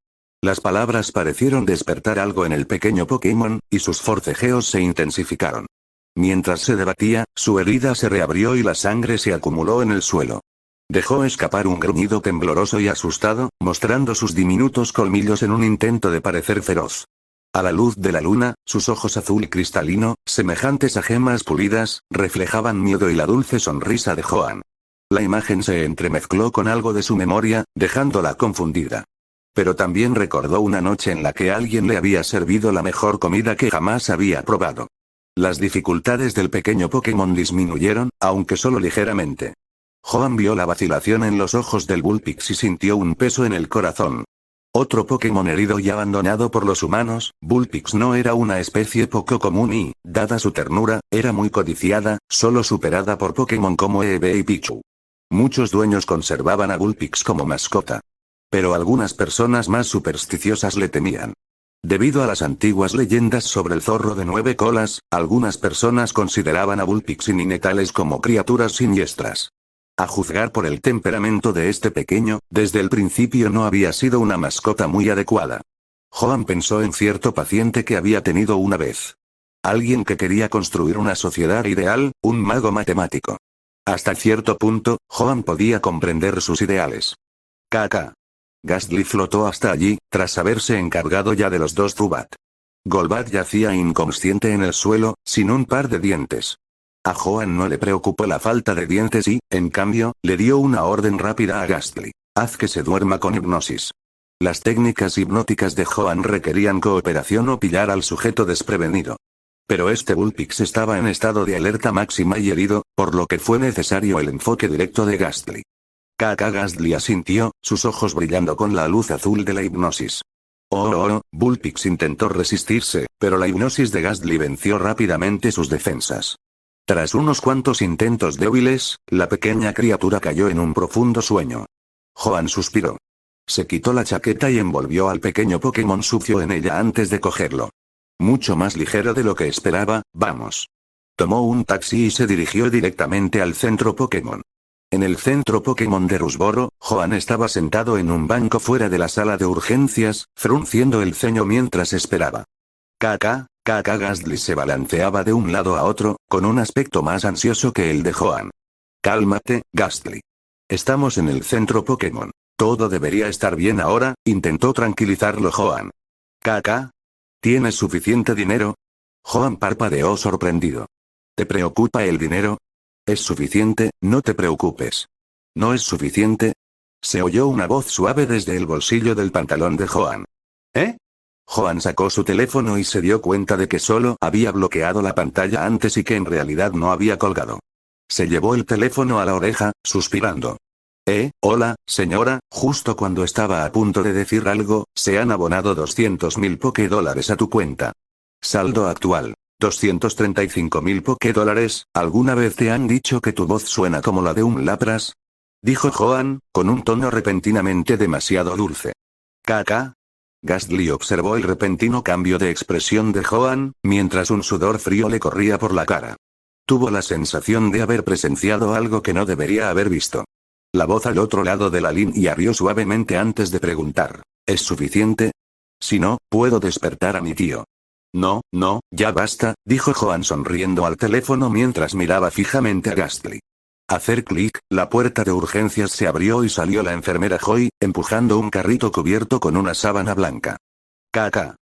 A: Las palabras parecieron despertar algo en el pequeño Pokémon, y sus forcejeos se intensificaron. Mientras se debatía, su herida se reabrió y la sangre se acumuló en el suelo. Dejó escapar un gruñido tembloroso y asustado, mostrando sus diminutos colmillos en un intento de parecer feroz. A la luz de la luna, sus ojos azul cristalino, semejantes a gemas pulidas, reflejaban miedo y la dulce sonrisa de Johan. La imagen se entremezcló con algo de su memoria, dejándola confundida. Pero también recordó una noche en la que alguien le había servido la mejor comida que jamás había probado. Las dificultades del pequeño Pokémon disminuyeron, aunque solo ligeramente. Johan vio la vacilación en los ojos del Vulpix y sintió un peso en el corazón. Otro Pokémon herido y abandonado por los humanos, Vulpix no era una especie poco común y, dada su ternura, era muy codiciada, solo superada por Pokémon como Eevee y Pichu. Muchos dueños conservaban a Vulpix como mascota. Pero algunas personas más supersticiosas le temían. Debido a las antiguas leyendas sobre el zorro de 9 colas, algunas personas consideraban a Vulpix y Ninetales como criaturas siniestras. A juzgar por el temperamento de este pequeño, desde el principio no había sido una mascota muy adecuada. Johan pensó en cierto paciente que había tenido una vez. Alguien que quería construir una sociedad ideal, un mago matemático. Hasta cierto punto, Johan podía comprender sus ideales. Caca. Gastly flotó hasta allí, tras haberse encargado ya de los dos Zubat. Golbat yacía inconsciente en el suelo, sin un par de dientes. A Johan no le preocupó la falta de dientes y, en cambio, le dio una orden rápida a Gastly. Haz que se duerma con hipnosis. Las técnicas hipnóticas de Johan requerían cooperación o pillar al sujeto desprevenido. Pero este Vulpix estaba en estado de alerta máxima y herido, por lo que fue necesario el enfoque directo de Gastly. Caca. Gastly asintió, sus ojos brillando con la luz azul de la hipnosis. Vulpix intentó resistirse, pero la hipnosis de Gastly venció rápidamente sus defensas. Tras unos cuantos intentos débiles, la pequeña criatura cayó en un profundo sueño. Johan suspiró. Se quitó la chaqueta y envolvió al pequeño Pokémon sucio en ella antes de cogerlo. Mucho más ligero de lo que esperaba, vamos. Tomó un taxi y se dirigió directamente al centro Pokémon. En el centro Pokémon de Rusboro, Johan estaba sentado en un banco fuera de la sala de urgencias, frunciendo el ceño mientras esperaba. Caca. Gastly se balanceaba de un lado a otro, con un aspecto más ansioso que el de Johan. Cálmate, Gastly. Estamos en el centro Pokémon. Todo debería estar bien ahora, intentó tranquilizarlo Johan. Caca. ¿Tienes suficiente dinero? Johan parpadeó sorprendido. ¿Te preocupa el dinero? Es suficiente, no te preocupes. ¿No es suficiente? Se oyó una voz suave desde el bolsillo del pantalón de Johan. ¿Eh? Johan sacó su teléfono y se dio cuenta de que solo había bloqueado la pantalla antes y que en realidad no había colgado. Se llevó el teléfono a la oreja, suspirando. Hola, señora, justo cuando estaba a punto de decir algo, se han abonado 200.000 Pokédólares a tu cuenta. Saldo actual. 235.000 Pokédólares. ¿Alguna vez te han dicho que tu voz suena como la de un Lapras? Dijo Johan, con un tono repentinamente demasiado dulce. Caca. Gastly observó el repentino cambio de expresión de Johan, mientras un sudor frío le corría por la cara. Tuvo la sensación de haber presenciado algo que no debería haber visto. La voz al otro lado de la línea rió suavemente antes de preguntar. ¿Es suficiente? Si no, puedo despertar a mi tío. No, ya basta, dijo Johan sonriendo al teléfono mientras miraba fijamente a Gastly. Hacer clic, la puerta de urgencias se abrió y salió la enfermera Joy, empujando un carrito cubierto con una sábana blanca. «Caca».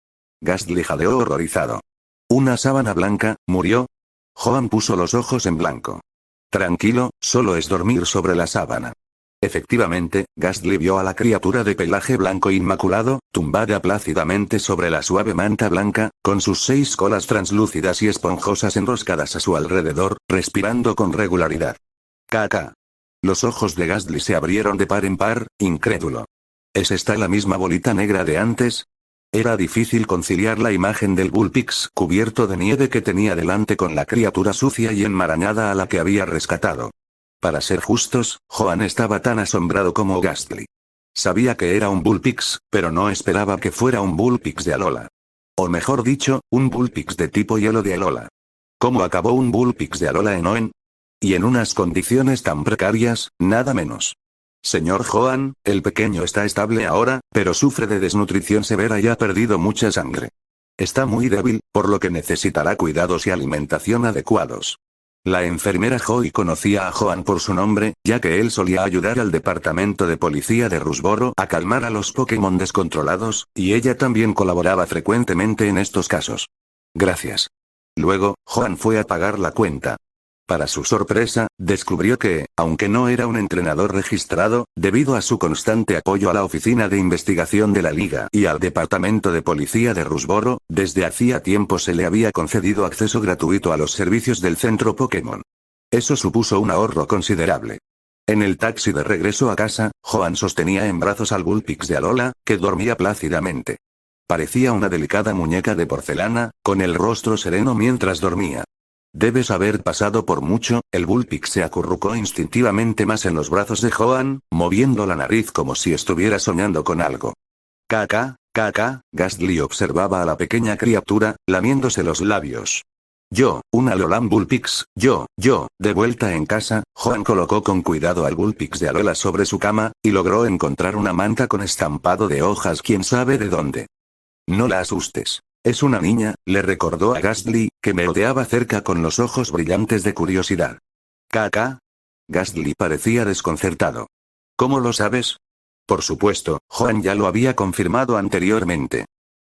A: Ghastly jadeó horrorizado. «¿Una sábana blanca, murió?» Joan puso los ojos en blanco. «Tranquilo, solo es dormir sobre la sábana». Efectivamente, Ghastly vio a la criatura de pelaje blanco inmaculado, tumbada plácidamente sobre la suave manta blanca, con sus 6 colas translúcidas y esponjosas enroscadas a su alrededor, respirando con regularidad. «Caca». Los ojos de Ghastly se abrieron de par en par, incrédulo. ¿Es esta la misma bolita negra de antes? Era difícil conciliar la imagen del Bullpix cubierto de nieve que tenía delante con la criatura sucia y enmarañada a la que había rescatado. Para ser justos, Joan estaba tan asombrado como Ghastly. Sabía que era un Bullpix, pero no esperaba que fuera un Bullpix de Alola. O mejor dicho, un Bullpix de tipo hielo de Alola. ¿Cómo acabó un Bullpix de Alola en Hoenn? Y en unas condiciones tan precarias, nada menos. Señor Joan, el pequeño está estable ahora, pero sufre de desnutrición severa y ha perdido mucha sangre. Está muy débil, por lo que necesitará cuidados y alimentación adecuados. La enfermera Joy conocía a Joan por su nombre, ya que él solía ayudar al departamento de policía de Rusboro a calmar a los Pokémon descontrolados, y ella también colaboraba frecuentemente en estos casos. Gracias. Luego, Joan fue a pagar la cuenta. Para su sorpresa, descubrió que, aunque no era un entrenador registrado, debido a su constante apoyo a la oficina de investigación de la Liga y al departamento de policía de Rusboro, desde hacía tiempo se le había concedido acceso gratuito a los servicios del centro Pokémon. Eso supuso un ahorro considerable. En el taxi de regreso a casa, Joan sostenía en brazos al Bullpix de Alola, que dormía plácidamente. Parecía una delicada muñeca de porcelana, con el rostro sereno mientras dormía. Debes haber pasado por mucho. El Bullpix se acurrucó instintivamente más en los brazos de Joan, moviendo la nariz como si estuviera soñando con algo. «Caca, caca», Ghastly observaba a la pequeña criatura, lamiéndose los labios. Un Alolan Bullpix, de vuelta en casa, Joan colocó con cuidado al Bullpix de Alola sobre su cama, y logró encontrar una manta con estampado de hojas quién sabe de dónde. «No la asustes. Es una niña», le recordó a Ghastly, que merodeaba cerca con los ojos brillantes de curiosidad. «¿Caca?» Ghastly parecía desconcertado. «¿Cómo lo sabes?» Por supuesto, Joan ya lo había confirmado anteriormente.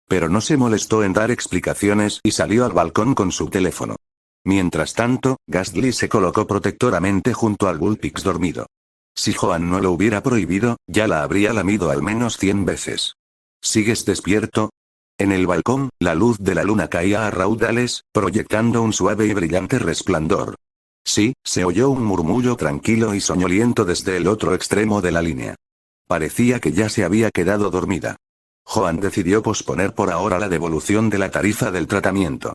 A: Pero no se molestó en dar explicaciones y salió al balcón con su teléfono. Mientras tanto, Ghastly se colocó protectoramente junto al Bullpix dormido. Si Joan no lo hubiera prohibido, ya la habría lamido al menos 100 veces. ¿Sigues despierto? En el balcón, la luz de la luna caía a raudales, proyectando un suave y brillante resplandor. Sí, se oyó un murmullo tranquilo y soñoliento desde el otro extremo de la línea. Parecía que ya se había quedado dormida. Joan decidió posponer por ahora la devolución de la tarifa del tratamiento.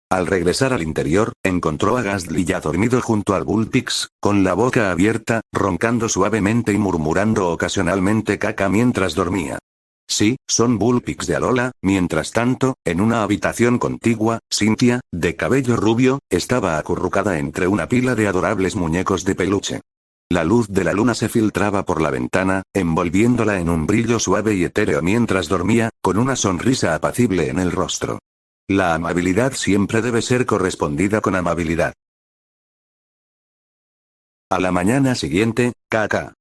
A: Al regresar al interior, encontró a Ghastly ya dormido junto al Bullpix, con la boca abierta, roncando suavemente y murmurando ocasionalmente caca mientras dormía. Sí, son Bullpix de Alola. Mientras tanto, en una habitación contigua, Cynthia, de cabello rubio, estaba acurrucada entre una pila de adorables muñecos de peluche. La luz de la luna se filtraba por la ventana, envolviéndola en un brillo suave y etéreo mientras dormía, con una sonrisa apacible en el rostro. La amabilidad siempre debe ser correspondida con amabilidad. A la mañana siguiente, caca.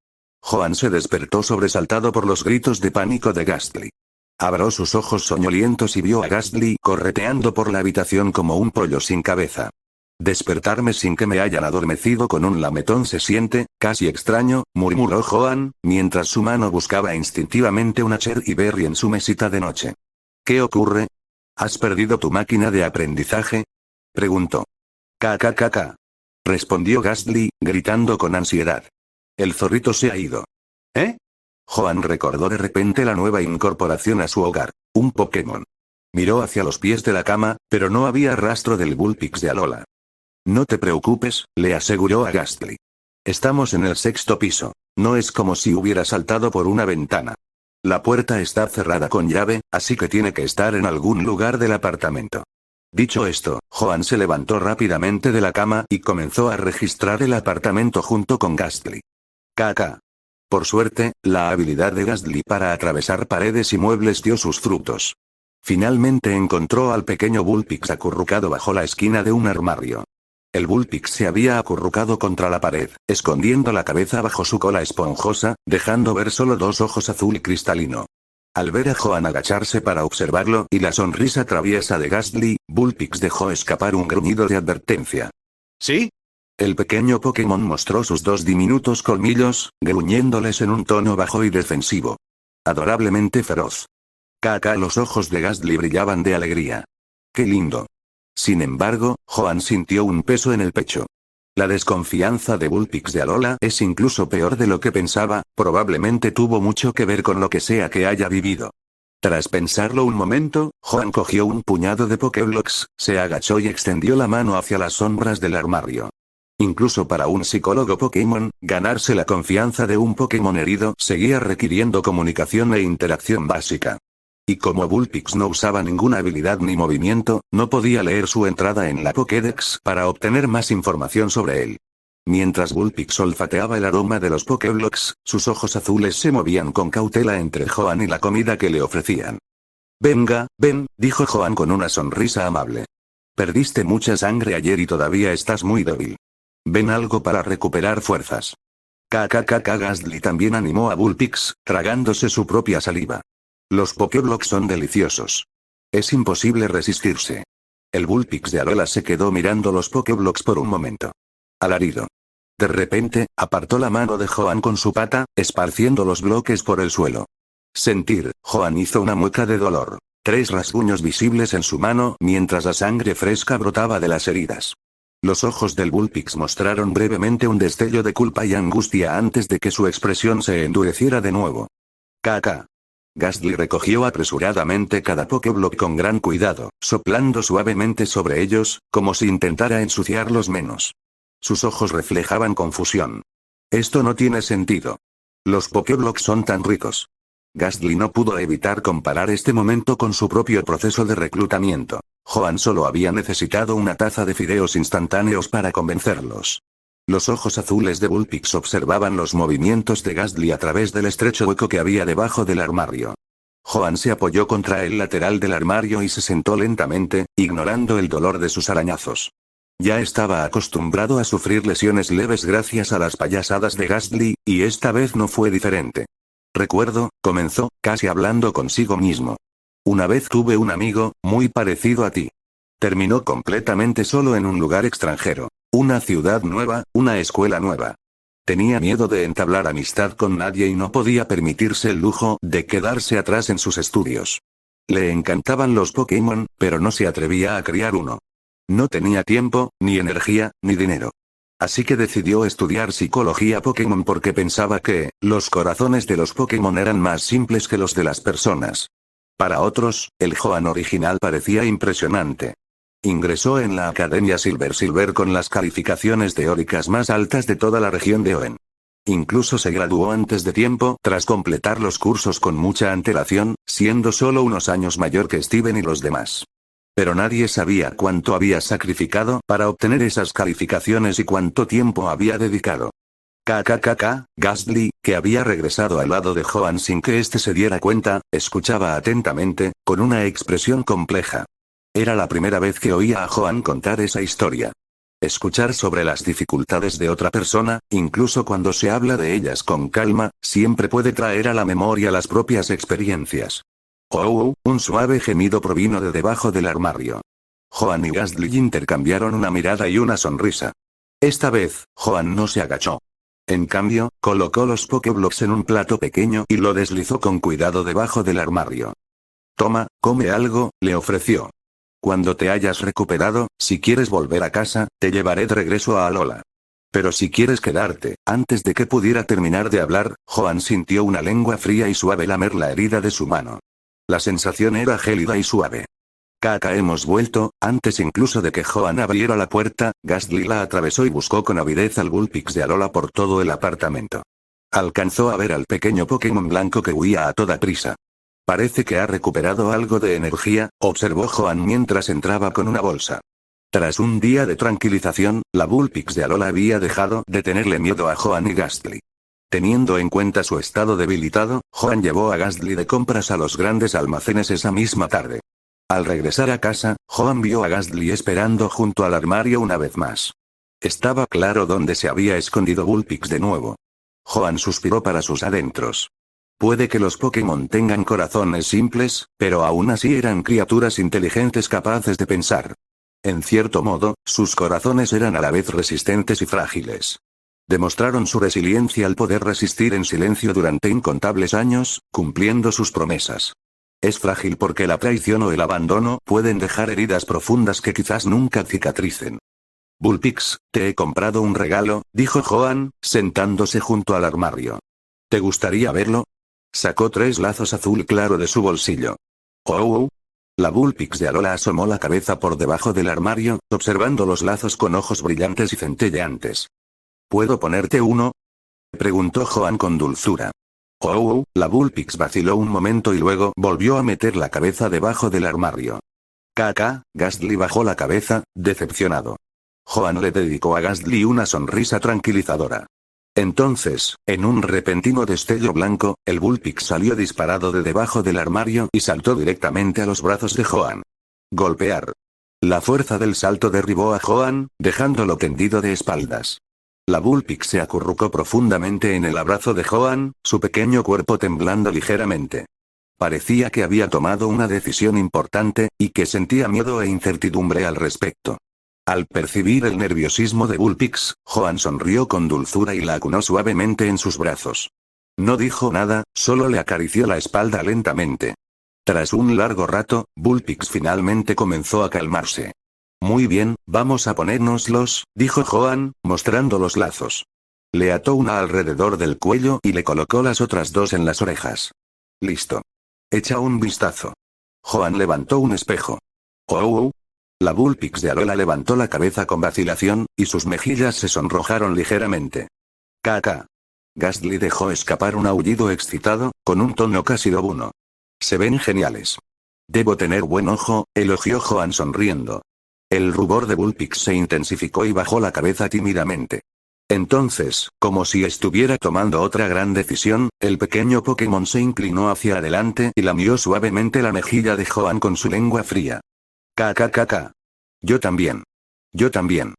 A: Joan se despertó sobresaltado por los gritos de pánico de Ghastly. Abrió sus ojos soñolientos y vio a Ghastly correteando por la habitación como un pollo sin cabeza. Despertarme sin que me hayan adormecido con un lametón se siente, casi extraño, murmuró Joan, mientras su mano buscaba instintivamente una Cherry Berry en su mesita de noche. ¿Qué ocurre? ¿Has perdido tu máquina de aprendizaje?, preguntó. «Caca», respondió Ghastly, gritando con ansiedad. El zorrito se ha ido. ¿Eh? Joan recordó de repente la nueva incorporación a su hogar, un Pokémon. Miró hacia los pies de la cama, pero no había rastro del Bullpix de Alola. «No te preocupes», le aseguró a Ghastly. «Estamos en el 6º piso. No es como si hubiera saltado por una ventana. La puerta está cerrada con llave, así que tiene que estar en algún lugar del apartamento». Dicho esto, Joan se levantó rápidamente de la cama y comenzó a registrar el apartamento junto con Ghastly. Caca. Por suerte, la habilidad de Ghastly para atravesar paredes y muebles dio sus frutos. Finalmente encontró al pequeño Bullpix acurrucado bajo la esquina de un armario. El Bullpix se había acurrucado contra la pared, escondiendo la cabeza bajo su cola esponjosa, dejando ver solo dos ojos azul cristalino. Al ver a Joan agacharse para observarlo y la sonrisa traviesa de Gastly, Bullpix dejó escapar un gruñido de advertencia.
B: ¿Sí?
A: El pequeño Pokémon mostró sus dos diminutos colmillos, gruñéndoles en un tono bajo y defensivo. Adorablemente feroz. Los ojos de Gastly brillaban de alegría. ¡Qué lindo! Sin embargo, Joan sintió un peso en el pecho. La desconfianza de Bullpix de Alola es incluso peor de lo que pensaba, probablemente tuvo mucho que ver con lo que sea que haya vivido. Tras pensarlo un momento, Joan cogió un puñado de Pokéblocks, se agachó y extendió la mano hacia las sombras del armario. Incluso para un psicólogo Pokémon, ganarse la confianza de un Pokémon herido seguía requiriendo comunicación e interacción básica. Y como Bullpix no usaba ninguna habilidad ni movimiento, no podía leer su entrada en la Pokédex para obtener más información sobre él. Mientras Bullpix olfateaba el aroma de los Pokéblocks, sus ojos azules se movían con cautela entre Joan y la comida que le ofrecían. Venga, ven, dijo Joan con una sonrisa amable. Perdiste mucha sangre ayer y todavía estás muy débil. Ven algo para recuperar fuerzas. Gastly también animó a Bullpix, tragándose su propia saliva. Los Pokéblocks son deliciosos. Es imposible resistirse. El Bullpix de Alola se quedó mirando los Pokéblocks por un momento. Alarido. De repente, apartó la mano de Joan con su pata, esparciendo los bloques por el suelo. Sentir, Joan hizo una mueca de dolor. 3 rasguños visibles en su mano mientras la sangre fresca brotaba de las heridas. Los ojos del Bullpix mostraron brevemente un destello de culpa y angustia antes de que su expresión se endureciera de nuevo. Gastly recogió apresuradamente cada Pokéblock con gran cuidado, soplando suavemente sobre ellos, como si intentara ensuciarlos menos. Sus ojos reflejaban confusión. Esto no tiene sentido. Los Pokéblocks son tan ricos. Gastly no pudo evitar comparar este momento con su propio proceso de reclutamiento. Joan solo había necesitado una taza de fideos instantáneos para convencerlos. Los ojos azules de Bullpix observaban los movimientos de Gastly a través del estrecho hueco que había debajo del armario. Joan se apoyó contra el lateral del armario y se sentó lentamente, ignorando el dolor de sus arañazos. Ya estaba acostumbrado a sufrir lesiones leves gracias a las payasadas de Gastly, y esta vez no fue diferente. Recuerdo, comenzó, casi hablando consigo mismo. Una vez tuve un amigo, muy parecido a ti. Terminó completamente solo en un lugar extranjero. Una ciudad nueva, una escuela nueva. Tenía miedo de entablar amistad con nadie y no podía permitirse el lujo de quedarse atrás en sus estudios. Le encantaban los Pokémon, pero no se atrevía a criar uno. No tenía tiempo, ni energía, ni dinero. Así que decidió estudiar psicología Pokémon porque pensaba que, los corazones de los Pokémon eran más simples que los de las personas. Para otros, el Joan original parecía impresionante. Ingresó en la Academia Silver con las calificaciones teóricas más altas de toda la región de Hoenn. Incluso se graduó antes de tiempo tras completar los cursos con mucha antelación, siendo solo unos años mayor que Steven y los demás. Pero nadie sabía cuánto había sacrificado para obtener esas calificaciones y cuánto tiempo había dedicado. Gastly, que había regresado al lado de Joan sin que éste se diera cuenta, escuchaba atentamente, con una expresión compleja. Era la primera vez que oía a Joan contar esa historia. Escuchar sobre las dificultades de otra persona, incluso cuando se habla de ellas con calma, siempre puede traer a la memoria las propias experiencias. Un suave gemido provino de debajo del armario. Joan y Gastly intercambiaron una mirada y una sonrisa. Esta vez, Joan no se agachó. En cambio, colocó los Pokéblocks en un plato pequeño y lo deslizó con cuidado debajo del armario. Toma, come algo, le ofreció. Cuando te hayas recuperado, si quieres volver a casa, te llevaré de regreso a Alola. Pero si quieres quedarte, antes de que pudiera terminar de hablar, Joan sintió una lengua fría y suave lamer la herida de su mano. La sensación era gélida y suave. Hemos vuelto, antes incluso de que Joan abriera la puerta, Gastly la atravesó y buscó con avidez al Bullpix de Alola por todo el apartamento. Alcanzó a ver al pequeño Pokémon blanco que huía a toda prisa. Parece que ha recuperado algo de energía, observó Joan mientras entraba con una bolsa. Tras un día de tranquilización, la Bullpix de Alola había dejado de tenerle miedo a Joan y Gastly. Teniendo en cuenta su estado debilitado, Joan llevó a Gastly de compras a los grandes almacenes esa misma tarde. Al regresar a casa, Joan vio a Gastly esperando junto al armario una vez más. Estaba claro dónde se había escondido Bullpix de nuevo. Joan suspiró para sus adentros. Puede que los Pokémon tengan corazones simples, pero aún así eran criaturas inteligentes capaces de pensar. En cierto modo, sus corazones eran a la vez resistentes y frágiles. Demostraron su resiliencia al poder resistir en silencio durante incontables años, cumpliendo sus promesas. Es frágil porque la traición o el abandono pueden dejar heridas profundas que quizás nunca cicatricen. Bullpix, te he comprado un regalo, dijo Joan, sentándose junto al armario. ¿Te gustaría verlo? Sacó 3 lazos azul claro de su bolsillo. Oh. La Bullpix de Alola asomó la cabeza por debajo del armario, observando los lazos con ojos brillantes y centelleantes. ¿Puedo ponerte uno? Preguntó Joan con dulzura. Oh. La Bullpix vaciló un momento y luego volvió a meter la cabeza debajo del armario. Gastly bajó la cabeza, decepcionado. Joan le dedicó a Gastly una sonrisa tranquilizadora. Entonces, en un repentino destello blanco, el Bullpix salió disparado de debajo del armario y saltó directamente a los brazos de Joan. Golpear. La fuerza del salto derribó a Joan, dejándolo tendido de espaldas. La Bullpix se acurrucó profundamente en el abrazo de Joan, su pequeño cuerpo temblando ligeramente. Parecía que había tomado una decisión importante, y que sentía miedo e incertidumbre al respecto. Al percibir el nerviosismo de Bullpix, Joan sonrió con dulzura y la acunó suavemente en sus brazos. No dijo nada, solo le acarició la espalda lentamente. Tras un largo rato, Bullpix finalmente comenzó a calmarse. Muy bien, vamos a ponérnoslos, dijo Joan, mostrando los lazos. Le ató una alrededor del cuello y le colocó las otras 2 en las orejas. Listo. Echa un vistazo. Joan levantó un espejo. Oh. La Bullpix de Alola levantó la cabeza con vacilación, y sus mejillas se sonrojaron ligeramente. Gastly dejó escapar un aullido excitado, con un tono casi lobuno. Se ven geniales. Debo tener buen ojo, elogió Joan sonriendo. El rubor de Bullpix se intensificó y bajó la cabeza tímidamente. Entonces, como si estuviera tomando otra gran decisión, el pequeño Pokémon se inclinó hacia adelante y lamió suavemente la mejilla de Joan con su lengua fría. Yo también. Yo también.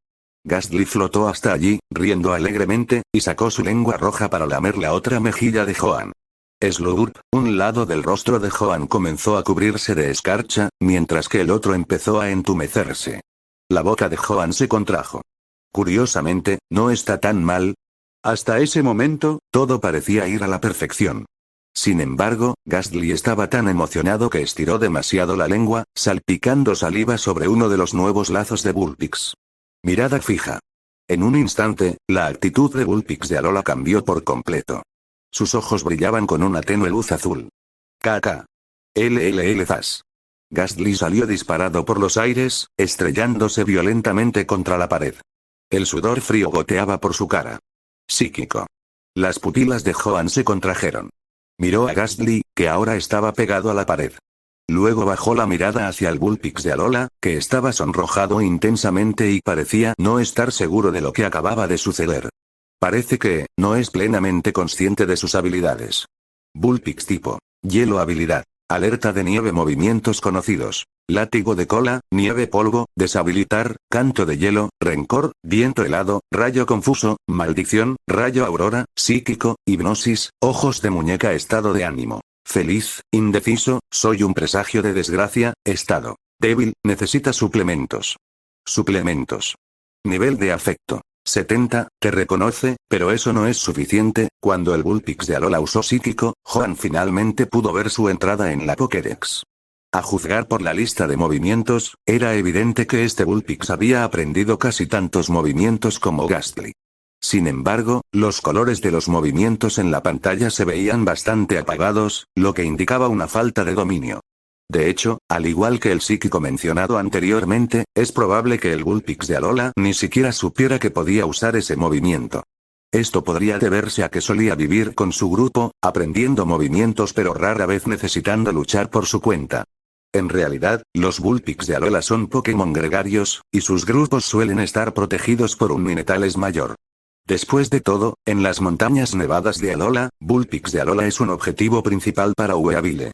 A: Gastly flotó hasta allí, riendo alegremente, y sacó su lengua roja para lamer la otra mejilla de Joan. Slurp, un lado del rostro de Joan comenzó a cubrirse de escarcha, mientras que el otro empezó a entumecerse. La boca de Joan se contrajo. Curiosamente, no está tan mal. Hasta ese momento, todo parecía ir a la perfección. Sin embargo, Gastly estaba tan emocionado que estiró demasiado la lengua, salpicando saliva sobre uno de los nuevos lazos de Bullpix. Mirada fija. En un instante, la actitud de Bullpix de Alola cambió por completo. Sus ojos brillaban con una tenue luz azul. Zas. Gastly salió disparado por los aires, estrellándose violentamente contra la pared. El sudor frío goteaba por su cara. Psíquico. Las pupilas de Joan se contrajeron. Miró a Gastly, que ahora estaba pegado a la pared. Luego bajó la mirada hacia el Bullpix de Alola, que estaba sonrojado intensamente y parecía no estar seguro de lo que acababa de suceder. Parece que no es plenamente consciente de sus habilidades. Bullpix tipo hielo habilidad. Alerta de nieve movimientos conocidos. Látigo de cola, nieve polvo, deshabilitar, canto de hielo, rencor, viento helado, rayo confuso, maldición, rayo aurora, psíquico, hipnosis, ojos de muñeca estado de ánimo. Feliz, indeciso, soy un presagio de desgracia, estado. Débil, necesita suplementos. Suplementos. Nivel de afecto. 70, te reconoce, pero eso no es suficiente. Cuando el Bullpix de Alola usó psíquico, Joan finalmente pudo ver su entrada en la Pokédex. A juzgar por la lista de movimientos, era evidente que este Bullpix había aprendido casi tantos movimientos como Gastly. Sin embargo, los colores de los movimientos en la pantalla se veían bastante apagados, lo que indicaba una falta de dominio. De hecho, al igual que el psíquico mencionado anteriormente, es probable que el Bullpix de Alola ni siquiera supiera que podía usar ese movimiento. Esto podría deberse a que solía vivir con su grupo, aprendiendo movimientos pero rara vez necesitando luchar por su cuenta. En realidad, los Bullpix de Alola son Pokémon gregarios, y sus grupos suelen estar protegidos por un Minetales mayor. Después de todo, en las montañas nevadas de Alola, Bullpix de Alola es un objetivo principal para Weavile.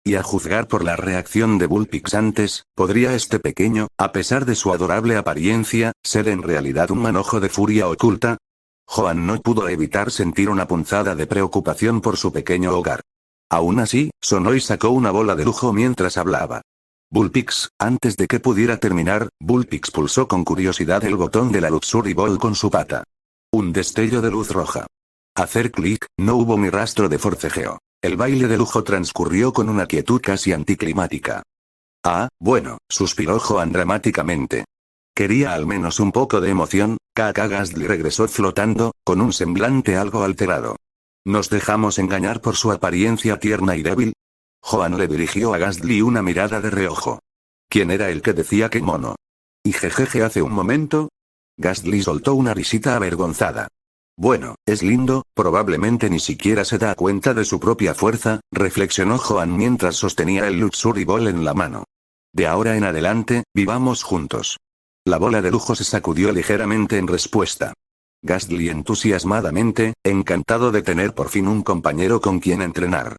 A: Y a juzgar por la reacción de Bullpix antes, podría este pequeño, a pesar de su adorable apariencia, ser en realidad un manojo de furia oculta. Joan no pudo evitar sentir una punzada de preocupación por su pequeño hogar. Aún así, sonó y sacó una bola de lujo mientras hablaba. Bullpix, antes de que pudiera terminar, Bullpix pulsó con curiosidad el botón de la Luxury Ball con su pata. Un destello de luz roja. Hacer clic, no hubo ni rastro de forcejeo. El baile de lujo transcurrió con una quietud casi anticlimática. Ah, bueno, suspiró Joan dramáticamente. Quería al menos un poco de emoción. K.K. Gastly regresó flotando, con un semblante algo alterado. ¿Nos dejamos engañar por su apariencia tierna y débil? Joan le dirigió a Gastly una mirada de reojo. ¿Quién era el que decía que mono? ¿Y jejeje hace un momento? Gastly soltó una risita avergonzada. Bueno, es lindo, probablemente ni siquiera se da cuenta de su propia fuerza, reflexionó Joan mientras sostenía el Luxury Ball en la mano. De ahora en adelante, vivamos juntos. La bola de lujo se sacudió ligeramente en respuesta. Gastly entusiasmadamente, encantado de tener por fin un compañero con quien entrenar.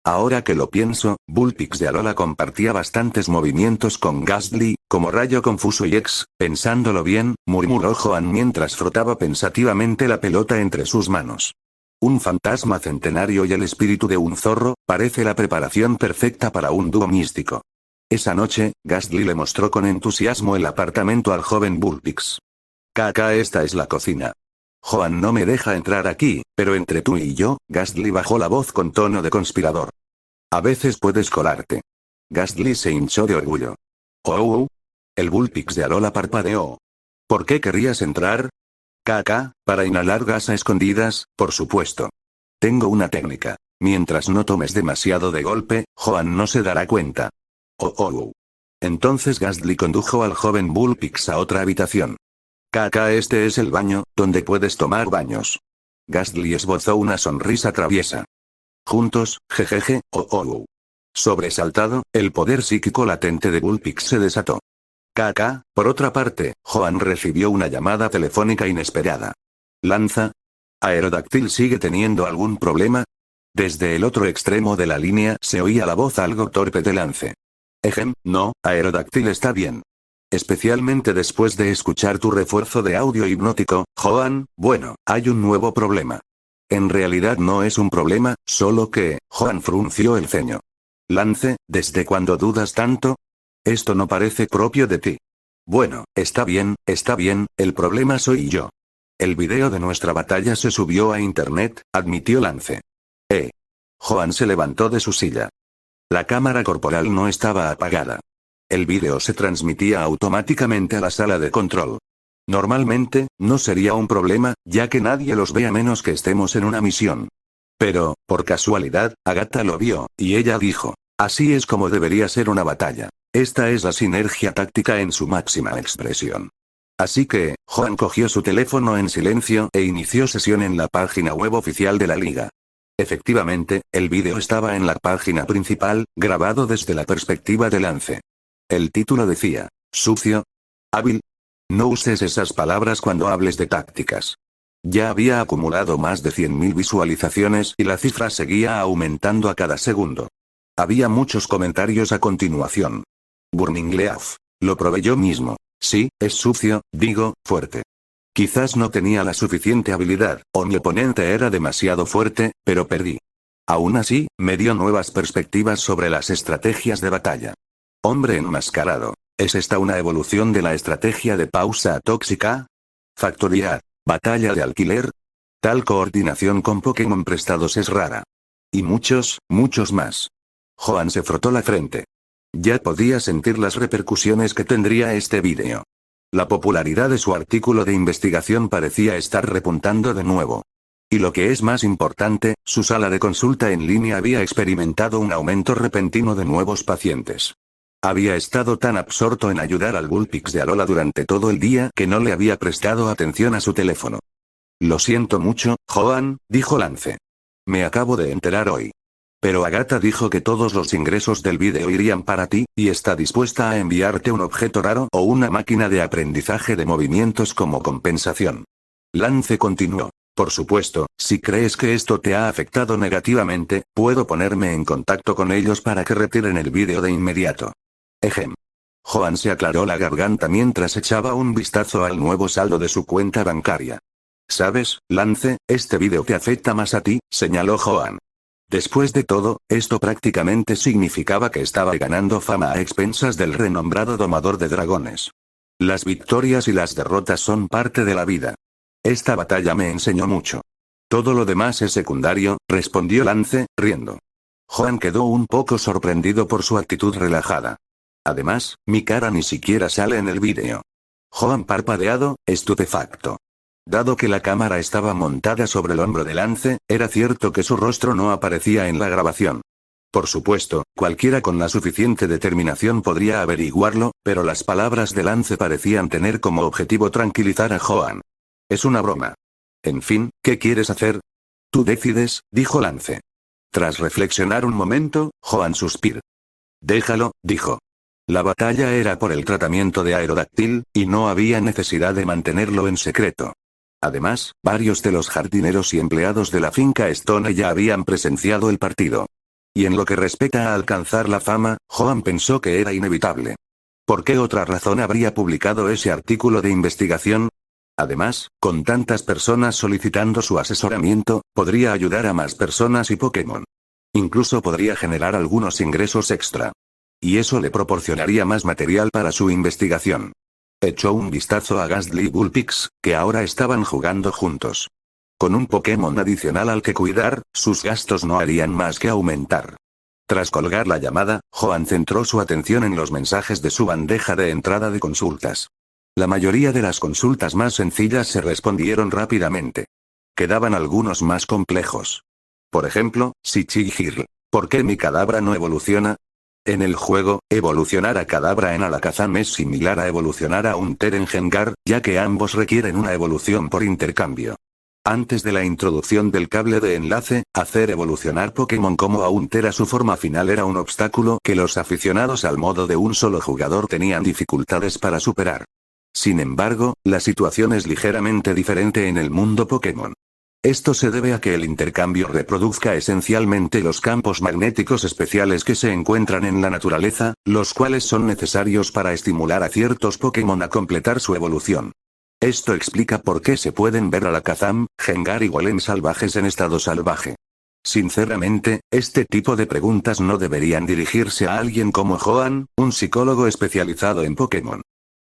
A: Ahora que lo pienso, Bullpix de Alola compartía bastantes movimientos con Gastly, como rayo confuso y pensándolo bien, murmuró Joan mientras frotaba pensativamente la pelota entre sus manos. Un fantasma centenario y el espíritu de un zorro, parece la preparación perfecta para un dúo místico. Esa noche, Gastly le mostró con entusiasmo el apartamento al joven Bullpix. K.K. esta es la cocina. Joan no me deja entrar aquí, pero entre tú y yo, Gastly bajó la voz con tono de conspirador. A veces puedes colarte. Gastly se hinchó de orgullo. Oh. El Bullpix de Alola parpadeó. ¿Por qué querrías entrar? K.K., para inhalar gas a escondidas, por supuesto. Tengo una técnica. Mientras no tomes demasiado de golpe, Joan no se dará cuenta. Oh. Entonces Gastly condujo al joven Bullpix a otra habitación. K.K. este es el baño, donde puedes tomar baños. Gastly esbozó una sonrisa traviesa. Juntos, jejeje, oh. Sobresaltado, el poder psíquico latente de Bullpix se desató. K.K., por otra parte, Joan recibió una llamada telefónica inesperada. Lanza. ¿Aerodactyl sigue teniendo algún problema? Desde el otro extremo de la línea se oía la voz algo torpe de Lance. No, Aerodactyl está bien. Especialmente después de escuchar tu refuerzo de audio hipnótico, Joan, bueno, hay un nuevo problema. En realidad no es un problema, solo que, Joan frunció el ceño. Lance, ¿desde cuándo dudas tanto? Esto no parece propio de ti. Bueno, está bien, el problema soy yo. El video de nuestra batalla se subió a internet, admitió Lance. Joan se levantó de su silla. La cámara corporal no estaba apagada. El vídeo se transmitía automáticamente a la sala de control. Normalmente, no sería un problema, ya que nadie los ve a menos que estemos en una misión. Pero, por casualidad, Agatha lo vio, y ella dijo, así es como debería ser una batalla. Esta es la sinergia táctica en su máxima expresión. Así que, Joan cogió su teléfono en silencio e inició sesión en la página web oficial de la liga. Efectivamente, el vídeo estaba en la página principal, grabado desde la perspectiva de Lance. El título decía, sucio. Hábil. No uses esas palabras cuando hables de tácticas. Ya había acumulado más de 100.000 visualizaciones y la cifra seguía aumentando a cada segundo. Había muchos comentarios a continuación. Burning Leaf. Lo probé yo mismo. Sí, es sucio, digo, fuerte. Quizás no tenía la suficiente habilidad, o mi oponente era demasiado fuerte, pero perdí. Aún así, me dio nuevas perspectivas sobre las estrategias de batalla. Hombre enmascarado. ¿Es esta una evolución de la estrategia de pausa tóxica? Factoría. Batalla de alquiler. Tal coordinación con Pokémon prestados es rara. Y muchos más. Joan se frotó la frente. Ya podía sentir las repercusiones que tendría este vídeo. La popularidad de su artículo de investigación parecía estar repuntando de nuevo. Y lo que es más importante, su sala de consulta en línea había experimentado un aumento repentino de nuevos pacientes. Había estado tan absorto en ayudar al Bullpix de Alola durante todo el día que no le había prestado atención a su teléfono. Lo siento mucho, Joan, dijo Lance. Me acabo de enterar hoy. Pero Agatha dijo que todos los ingresos del vídeo irían para ti, y está dispuesta a enviarte un objeto raro o una máquina de aprendizaje de movimientos como compensación. Lance continuó. Por supuesto, si crees que esto te ha afectado negativamente, puedo ponerme en contacto con ellos para que retiren el vídeo de inmediato. Ejem. Joan se aclaró la garganta mientras echaba un vistazo al nuevo saldo de su cuenta bancaria. ¿Sabes, Lance? Este vídeo te afecta más a ti, señaló Joan. Después de todo, esto prácticamente significaba que estaba ganando fama a expensas del renombrado domador de dragones. Las victorias y las derrotas son parte de la vida. Esta batalla me enseñó mucho. Todo lo demás es secundario, respondió Lance, riendo. Joan quedó un poco sorprendido por su actitud relajada. Además, mi cara ni siquiera sale en el vídeo. Joan parpadeado, estupefacto. Dado que la cámara estaba montada sobre el hombro de Lance, era cierto que su rostro no aparecía en la grabación. Por supuesto, cualquiera con la suficiente determinación podría averiguarlo, pero las palabras de Lance parecían tener como objetivo tranquilizar a Joan. Es una broma. En fin, ¿qué quieres hacer? Tú decides, dijo Lance. Tras reflexionar un momento, Joan suspiró. Déjalo, dijo. La batalla era por el tratamiento de Aerodáctil, y no había necesidad de mantenerlo en secreto. Además, varios de los jardineros y empleados de la finca Stone ya habían presenciado el partido. Y en lo que respecta a alcanzar la fama, Joan pensó que era inevitable. ¿Por qué otra razón habría publicado ese artículo de investigación? Además, con tantas personas solicitando su asesoramiento, podría ayudar a más personas y Pokémon. Incluso podría generar algunos ingresos extra. Y eso le proporcionaría más material para su investigación. Echó un vistazo a Gastly y Bullpix, que ahora estaban jugando juntos. Con un Pokémon adicional al que cuidar, sus gastos no harían más que aumentar. Tras colgar la llamada, Joan centró su atención en los mensajes de su bandeja de entrada de consultas. La mayoría de las consultas más sencillas se respondieron rápidamente. Quedaban algunos más complejos. Por ejemplo, Sichigirl, ¿por qué mi Kadabra no evoluciona? En el juego, evolucionar a Kadabra en Alakazam es similar a evolucionar a un Ter en Gengar, ya que ambos requieren una evolución por intercambio. Antes de la introducción del cable de enlace, hacer evolucionar Pokémon como a un Ter a su forma final era un obstáculo que los aficionados al modo de un solo jugador tenían dificultades para superar. Sin embargo, la situación es ligeramente diferente en el mundo Pokémon. Esto se debe a que el intercambio reproduzca esencialmente los campos magnéticos especiales que se encuentran en la naturaleza, los cuales son necesarios para estimular a ciertos Pokémon a completar su evolución. Esto explica por qué se pueden ver Alakazam, Gengar y Golem salvajes en estado salvaje. Sinceramente, este tipo de preguntas no deberían dirigirse a alguien como Joan, un psicólogo especializado en Pokémon.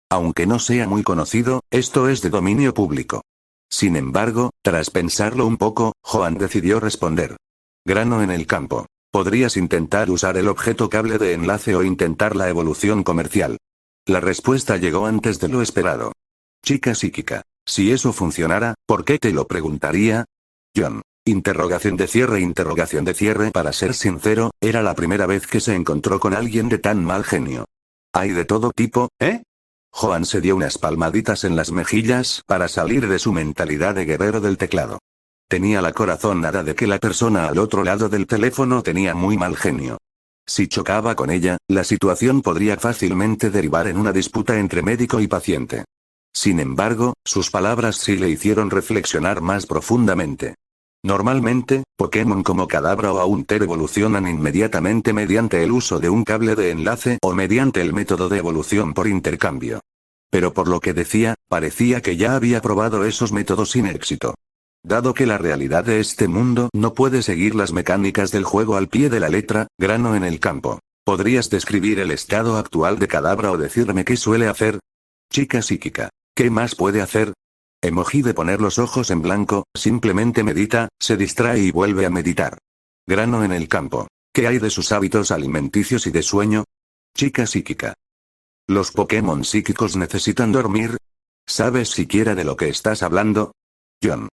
A: Aunque no sea muy conocido, esto es de dominio público. Sin embargo, tras pensarlo un poco, Joan decidió responder. Grano en el campo. ¿Podrías intentar usar el objeto cable de enlace o intentar la evolución comercial? La respuesta llegó antes de lo esperado. Chica psíquica. Si eso funcionara, ¿por qué te lo preguntaría? John. Interrogación de cierre. Para ser sincero, era la primera vez que se encontró con alguien de tan mal genio. Hay de todo tipo, ¿eh? Joan se dio unas palmaditas en las mejillas para salir de su mentalidad de guerrero del teclado. Tenía la corazonada de que la persona al otro lado del teléfono tenía muy mal genio. Si chocaba con ella, la situación podría fácilmente derivar en una disputa entre médico y paciente. Sin embargo, sus palabras sí le hicieron reflexionar más profundamente. Normalmente, Pokémon como Kadabra o Haunter evolucionan inmediatamente mediante el uso de un cable de enlace o mediante el método de evolución por intercambio. Pero por lo que decía, parecía que ya había probado esos métodos sin éxito. Dado que la realidad de este mundo no puede seguir las mecánicas del juego al pie de la letra, grano en el campo. ¿Podrías describir el estado actual de Kadabra o decirme qué suele hacer? Chica psíquica. ¿Qué más puede hacer? Emoji de poner los ojos en blanco, simplemente medita, se distrae y vuelve a meditar. Grano en el campo. ¿Qué hay de sus hábitos alimenticios y de sueño? Chica psíquica. ¿Los Pokémon psíquicos necesitan dormir? ¿Sabes siquiera de lo que estás hablando? John.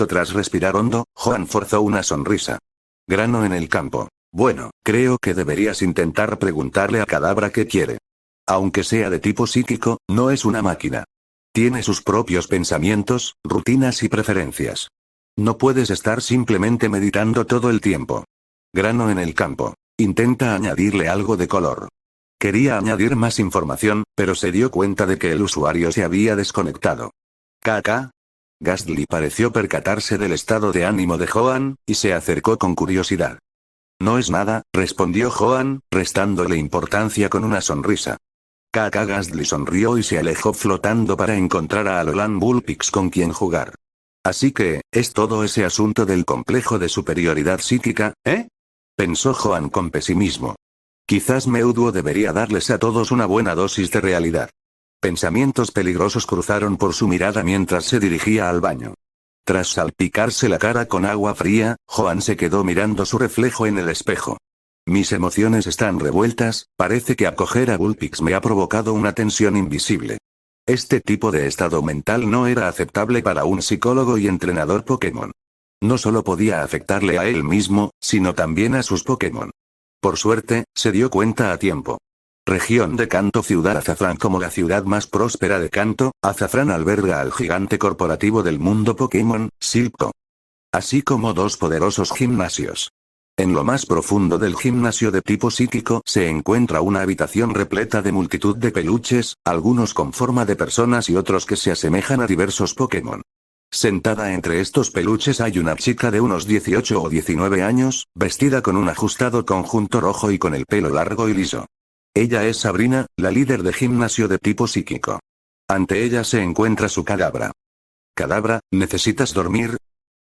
A: Tras respirar hondo, Joan forzó una sonrisa. Grano en el campo. Bueno, creo que deberías intentar preguntarle a Kadabra qué quiere. Aunque sea de tipo psíquico, no es una máquina. Tiene sus propios pensamientos, rutinas y preferencias. No puedes estar simplemente meditando todo el tiempo. Grano en el campo. Intenta añadirle algo de color. Quería añadir más información, pero se dio cuenta de que el usuario se había desconectado. KK. Gastly pareció percatarse del estado de ánimo de Joan, y se acercó con curiosidad. No es nada, respondió Joan, restándole importancia con una sonrisa. Gastly sonrió y se alejó flotando para encontrar a Alolan Vulpix con quien jugar. Así que, ¿es todo ese asunto del complejo de superioridad psíquica, pensó Joan con pesimismo. Quizás Mewtwo debería darles a todos una buena dosis de realidad. Pensamientos peligrosos cruzaron por su mirada mientras se dirigía al baño. Tras salpicarse la cara con agua fría, Joan se quedó mirando su reflejo en el espejo. Mis emociones están revueltas, parece que acoger a Vulpix me ha provocado una tensión invisible. Este tipo de estado mental no era aceptable para un psicólogo y entrenador Pokémon. No solo podía afectarle a él mismo, sino también a sus Pokémon. Por suerte, se dio cuenta a tiempo. Región de Kanto. Ciudad Azafrán. Como la ciudad más próspera de Kanto, Azafrán alberga al gigante corporativo del mundo Pokémon, Silph. Así como dos poderosos gimnasios. En lo más profundo del gimnasio de tipo psíquico se encuentra una habitación repleta de multitud de peluches, algunos con forma de personas y otros que se asemejan a diversos Pokémon. Sentada entre estos peluches hay una chica de unos 18 o 19 años, vestida con un ajustado conjunto rojo y con el pelo largo y liso. Ella es Sabrina, la líder de gimnasio de tipo psíquico. Ante ella se encuentra su Kadabra. «Kadabra, ¿necesitas dormir?»,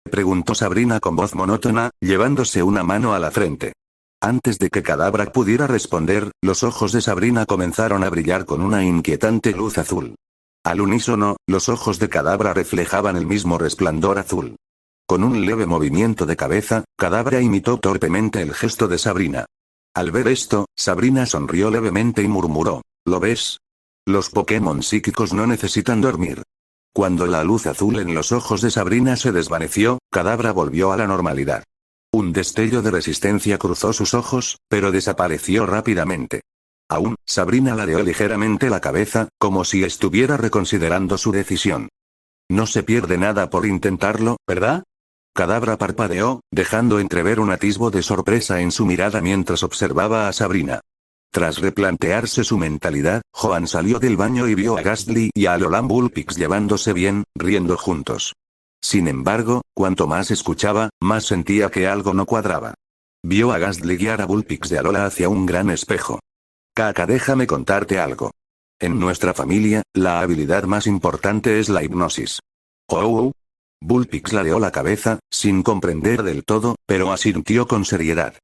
A: preguntó Sabrina con voz monótona, llevándose una mano a la frente. Antes de que Kadabra pudiera responder, los ojos de Sabrina comenzaron a brillar con una inquietante luz azul. Al unísono, los ojos de Kadabra reflejaban el mismo resplandor azul. Con un leve movimiento de cabeza, Kadabra imitó torpemente el gesto de Sabrina. Al ver esto, Sabrina sonrió levemente y murmuró: ¿lo ves? Los Pokémon psíquicos no necesitan dormir. Cuando la luz azul en los ojos de Sabrina se desvaneció, Kadabra volvió a la normalidad. Un destello de resistencia cruzó sus ojos, pero desapareció rápidamente. Aún, Sabrina ladeó ligeramente la cabeza, como si estuviera reconsiderando su decisión. No se pierde nada por intentarlo, ¿verdad? Kadabra parpadeó, dejando entrever un atisbo de sorpresa en su mirada mientras observaba a Sabrina. Tras replantearse su mentalidad, Joan salió del baño y vio a Gastly y a Alolan Vulpix llevándose bien, riendo juntos. Sin embargo, cuanto más escuchaba, más sentía que algo no cuadraba. Vio a Gastly guiar a Vulpix de Alola hacia un gran espejo. Déjame contarte algo. En nuestra familia, la habilidad más importante es la hipnosis. Oh. Vulpix ladeó la cabeza, sin comprender del todo, pero asintió con seriedad.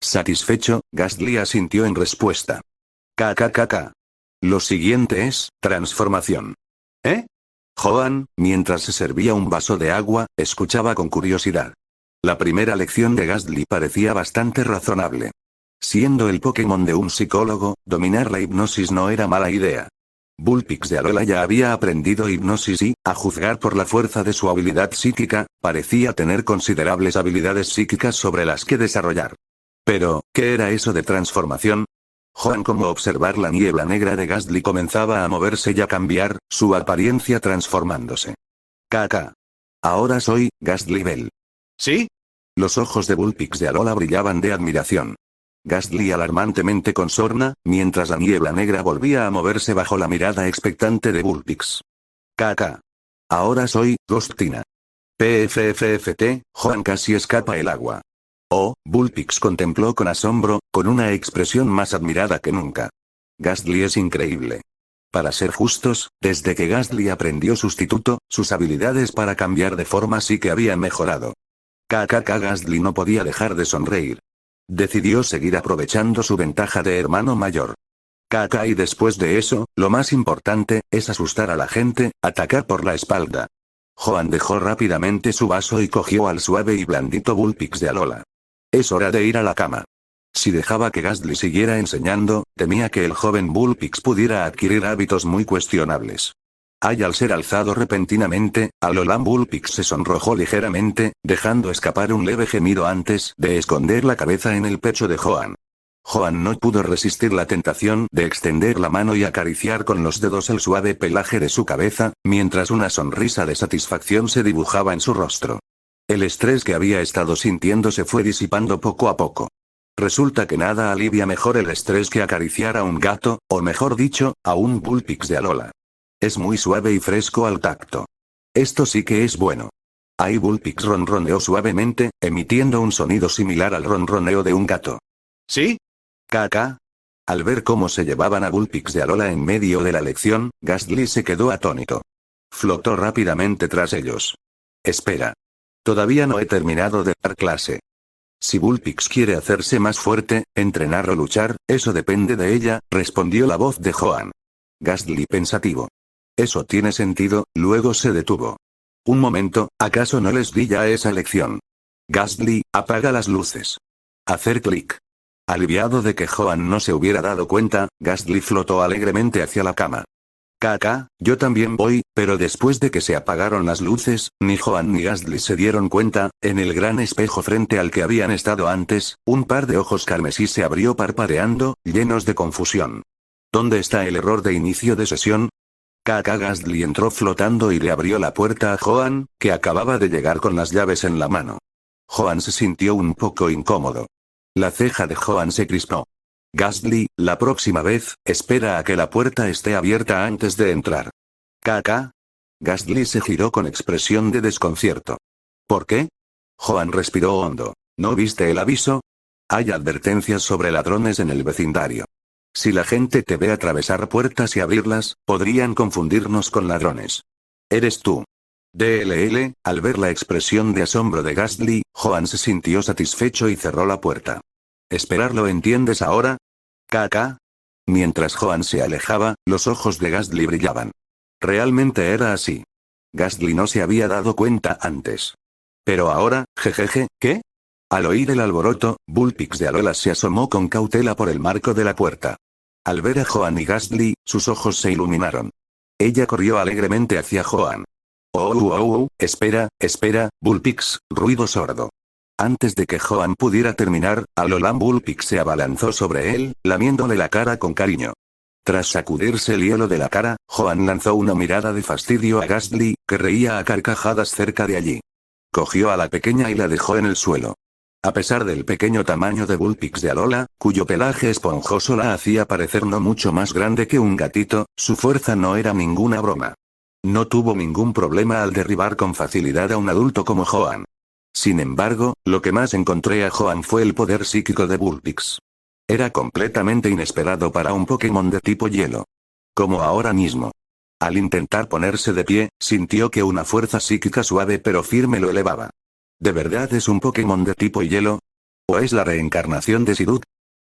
A: Satisfecho, Gastly asintió en respuesta. Lo siguiente es, transformación. Joan, mientras se servía un vaso de agua, escuchaba con curiosidad. La primera lección de Gastly parecía bastante razonable. Siendo el Pokémon de un psicólogo, dominar la hipnosis no era mala idea. Vulpix de Alola ya había aprendido hipnosis y, a juzgar por la fuerza de su habilidad psíquica, parecía tener considerables habilidades psíquicas sobre las que desarrollar. Pero, ¿qué era eso de transformación? Joan, como observar la niebla negra de Gastly comenzaba a moverse y a cambiar, su apariencia transformándose. Ahora soy, Gastly Bell. ¿Sí? Los ojos de Vulpix de Alola brillaban de admiración. Gastly alarmantemente con sorna, mientras la niebla negra volvía a moverse bajo la mirada expectante de Vulpix. Ahora soy, Ghostina. PFFFT, Joan casi escapa el agua. Oh, Vulpix contempló con asombro, con una expresión más admirada que nunca. Gastly es increíble. Para ser justos, desde que Gastly aprendió sustituto, sus habilidades para cambiar de forma sí que habían mejorado. Gastly no podía dejar de sonreír. Decidió seguir aprovechando su ventaja de hermano mayor. Y después de eso, lo más importante, es asustar a la gente, atacar por la espalda. Joan dejó rápidamente su vaso y cogió al suave y blandito Vulpix de Alola. Es hora de ir a la cama. Si dejaba que Gastly siguiera enseñando, temía que el joven Vulpix pudiera adquirir hábitos muy cuestionables. Al ser alzado repentinamente, Alolan Vulpix se sonrojó ligeramente, dejando escapar un leve gemido antes de esconder la cabeza en el pecho de Joan. Joan no pudo resistir la tentación de extender la mano y acariciar con los dedos el suave pelaje de su cabeza, mientras una sonrisa de satisfacción se dibujaba en su rostro. El estrés que había estado sintiendo se fue disipando poco a poco. Resulta que nada alivia mejor el estrés que acariciar a un gato, o mejor dicho, a un Vulpix de Alola. Es muy suave y fresco al tacto. Esto sí que es bueno. Ahí Bullpix ronroneó suavemente, emitiendo un sonido similar al ronroneo de un gato.
B: ¿Sí?
A: Caca. Al ver cómo se llevaban a Bullpix de Alola en medio de la lección, Gastly se quedó atónito. Flotó rápidamente tras ellos. Espera. Todavía no he terminado de dar clase. Si Bullpix quiere hacerse más fuerte, entrenar o luchar, eso depende de ella, respondió la voz de Joan. Gastly pensativo. Eso tiene sentido, luego se detuvo. Un momento, ¿acaso no les di ya esa lección? Gastly, apaga las luces. Hacer clic. Aliviado de que Joan no se hubiera dado cuenta, Gastly flotó alegremente hacia la cama. Caca, yo también voy, pero después de que se apagaron las luces, ni Joan ni Gastly se dieron cuenta, en el gran espejo frente al que habían estado antes, un par de ojos carmesí se abrió parpadeando, llenos de confusión. ¿Dónde está el error de inicio de sesión? Caca. Gastly entró flotando y le abrió la puerta a Joan, que acababa de llegar con las llaves en la mano. Joan se sintió un poco incómodo. La ceja de Joan se crispó. Gastly, la próxima vez, espera a que la puerta esté abierta antes de entrar. Caca. Gastly se giró con expresión de desconcierto. ¿Por qué? Joan respiró hondo. ¿No viste el aviso? Hay advertencias sobre ladrones en el vecindario. Si la gente te ve atravesar puertas y abrirlas, podrían confundirnos con ladrones. Eres tú. DLL, al ver la expresión de asombro de Gastly, Joan se sintió satisfecho y cerró la puerta. ¿Esperar lo entiendes ahora? Caca. Mientras Joan se alejaba, los ojos de Gastly brillaban. Realmente era así. Gastly no se había dado cuenta antes. Pero ahora, jejeje, ¿qué? Al oír el alboroto, Bullpix de Alola se asomó con cautela por el marco de la puerta. Al ver a Joan y Gastly, sus ojos se iluminaron. Ella corrió alegremente hacia Joan. Espera, Bullpix, ruido sordo. Antes de que Joan pudiera terminar, Alolan Bullpix se abalanzó sobre él, lamiéndole la cara con cariño. Tras sacudirse el hielo de la cara, Joan lanzó una mirada de fastidio a Gastly, que reía a carcajadas cerca de allí. Cogió a la pequeña y la dejó en el suelo. A pesar del pequeño tamaño de Bullpix de Alola, cuyo pelaje esponjoso la hacía parecer no mucho más grande que un gatito, su fuerza no era ninguna broma. No tuvo ningún problema al derribar con facilidad a un adulto como Joan. Sin embargo, lo que más encontré a Joan fue el poder psíquico de Bullpix. Era completamente inesperado para un Pokémon de tipo hielo. Como ahora mismo. Al intentar ponerse de pie, sintió que una fuerza psíquica suave pero firme lo elevaba. ¿De verdad es un Pokémon de tipo hielo? ¿O es la reencarnación de Psyduck?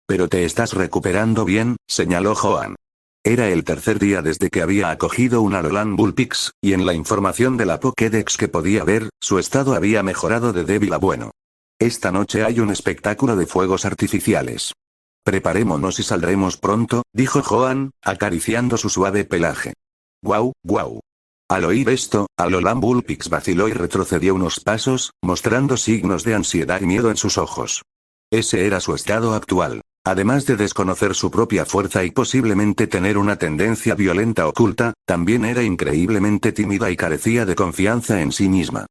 A: Pero te estás recuperando bien, señaló Joan. Era el tercer día desde que había acogido un Alolan Bullpix, y en la información de la Pokédex que podía ver, su estado había mejorado de débil a bueno. Esta noche hay un espectáculo de fuegos artificiales. Preparémonos y saldremos pronto, dijo Joan, acariciando su suave pelaje. Guau, guau. Al oír esto, Alolan Bullpix vaciló y retrocedió unos pasos, mostrando signos de ansiedad y miedo en sus ojos. Ese era su estado actual. Además de desconocer su propia fuerza y posiblemente tener una tendencia violenta oculta, también era increíblemente tímida y carecía de confianza en sí misma.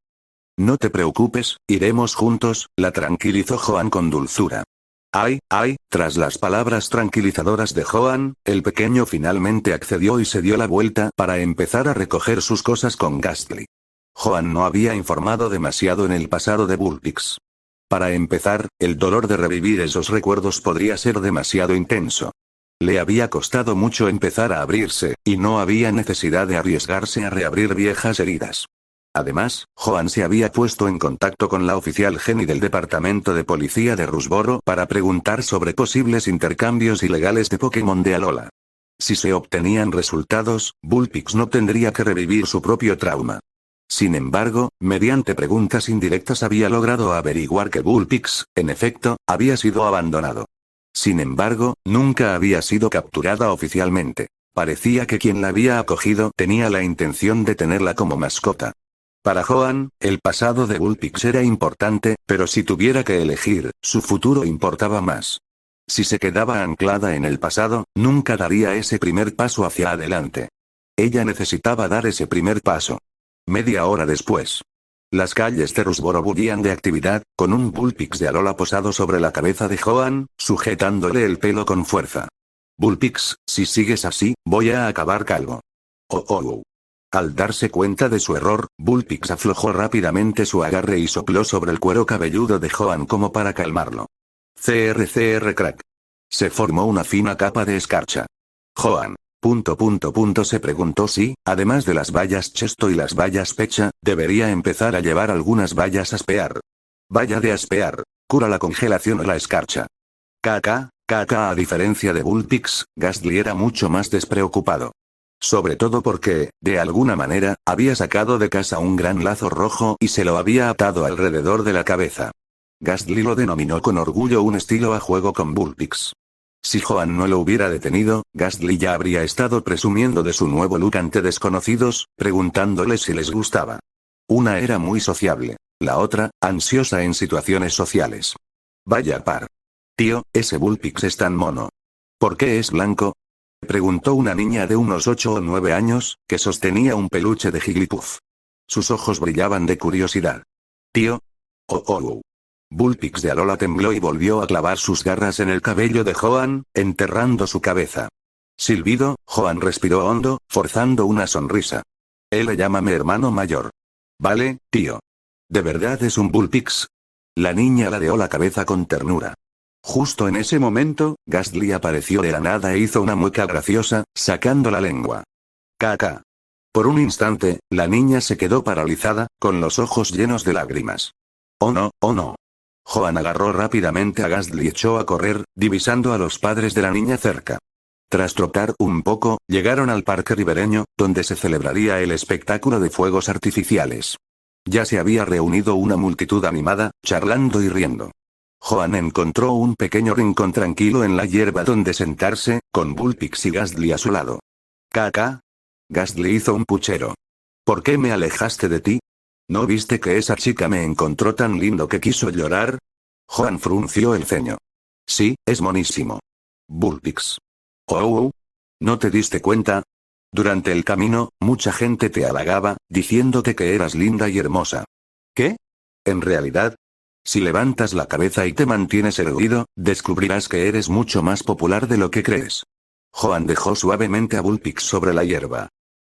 A: No te preocupes, iremos juntos, la tranquilizó Joan con dulzura. Tras las palabras tranquilizadoras de Joan, el pequeño finalmente accedió y se dio la vuelta para empezar a recoger sus cosas con Gastly. Joan no había informado demasiado en el pasado de Bullpix. Para empezar, el dolor de revivir esos recuerdos podría ser demasiado intenso. Le había costado mucho empezar a abrirse, y no había necesidad de arriesgarse a reabrir viejas heridas. Además, Joan se había puesto en contacto con la oficial Jenny del Departamento de Policía de Rusboro para preguntar sobre posibles intercambios ilegales de Pokémon de Alola. Si se obtenían resultados, Bullpix no tendría que revivir su propio trauma. Sin embargo, mediante preguntas indirectas había logrado averiguar que Bullpix, en efecto, había sido abandonado. Sin embargo, nunca había sido capturada oficialmente. Parecía que quien la había acogido tenía la intención de tenerla como mascota. Para Joan, el pasado de Bullpix era importante, pero si tuviera que elegir, su futuro importaba más. Si se quedaba anclada en el pasado, nunca daría ese primer paso hacia adelante. Ella necesitaba dar ese primer paso. Media hora después. Las calles de Rusboro bullían de actividad, con un Bullpix de Alola posado sobre la cabeza de Joan, sujetándole el pelo con fuerza. Bullpix, si sigues así, voy a acabar calvo. Oh. Al darse cuenta de su error, Bullpix aflojó rápidamente su agarre y sopló sobre el cuero cabelludo de Joan como para calmarlo. CR crack. Se formó una fina capa de escarcha. Joan. Se preguntó si, además de las bayas Chesto y las bayas Pecha, debería empezar a llevar algunas bayas Aspear. Valla de Aspear. Cura la congelación o la escarcha. A diferencia de Bullpix, Gastly era mucho más despreocupado. Sobre todo porque, de alguna manera, había sacado de casa un gran lazo rojo y se lo había atado alrededor de la cabeza. Gastly lo denominó con orgullo un estilo a juego con Bullpix. Si Joan no lo hubiera detenido, Gastly ya habría estado presumiendo de su nuevo look ante desconocidos, preguntándoles si les gustaba. Una era muy sociable, la otra, ansiosa en situaciones sociales. Vaya par. Tío, ese Bullpix es tan mono. ¿Por qué es blanco? Preguntó una niña de unos 8 o 9 años, que sostenía un peluche de Jigglypuff. Sus ojos brillaban de curiosidad. Tío. Oh. Bullpix de Alola tembló y volvió a clavar sus garras en el cabello de Joan, enterrando su cabeza. Silbido, Joan respiró hondo, forzando una sonrisa. Él le llama mi hermano mayor. Vale, tío. ¿De verdad es un Bullpix? La niña ladeó la cabeza con ternura. Justo en ese momento, Gastly apareció de la nada e hizo una mueca graciosa, sacando la lengua. Caca. Por un instante, la niña se quedó paralizada, con los ojos llenos de lágrimas. Oh no. Joan agarró rápidamente a Gastly y echó a correr, divisando a los padres de la niña cerca. Tras trotar un poco, llegaron al parque ribereño, donde se celebraría el espectáculo de fuegos artificiales. Ya se había reunido una multitud animada, charlando y riendo. Joan encontró un pequeño rincón tranquilo en la hierba donde sentarse, con Bullpix y Gastly a su lado. Caca. Gastly hizo un puchero. ¿Por qué me alejaste de ti? ¿No viste que esa chica me encontró tan lindo que quiso llorar? Joan frunció el ceño. Sí, es monísimo. Bullpix. Oh. ¿No te diste cuenta? Durante el camino, mucha gente te halagaba, diciéndote que eras linda y hermosa. ¿Qué? En realidad, si levantas la cabeza y te mantienes erguido, descubrirás que eres mucho más popular de lo que crees. Joan dejó suavemente a Bullpix sobre la hierba.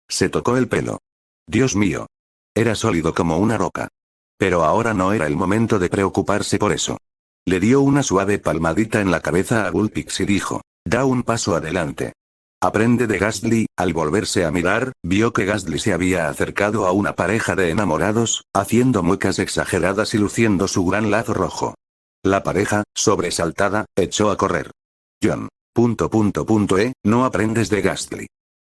A: Se tocó el pelo. Dios mío. Era sólido como una roca. Pero ahora no era el momento de preocuparse por eso. Le dio una suave palmadita en la cabeza a Bullpix y dijo, da un paso adelante. Aprende de Gastly. Al volverse a mirar, vio que Gastly se había acercado a una pareja de enamorados, haciendo muecas exageradas y luciendo su gran lazo rojo. La pareja, sobresaltada, echó a correr. John. No aprendes de Gastly.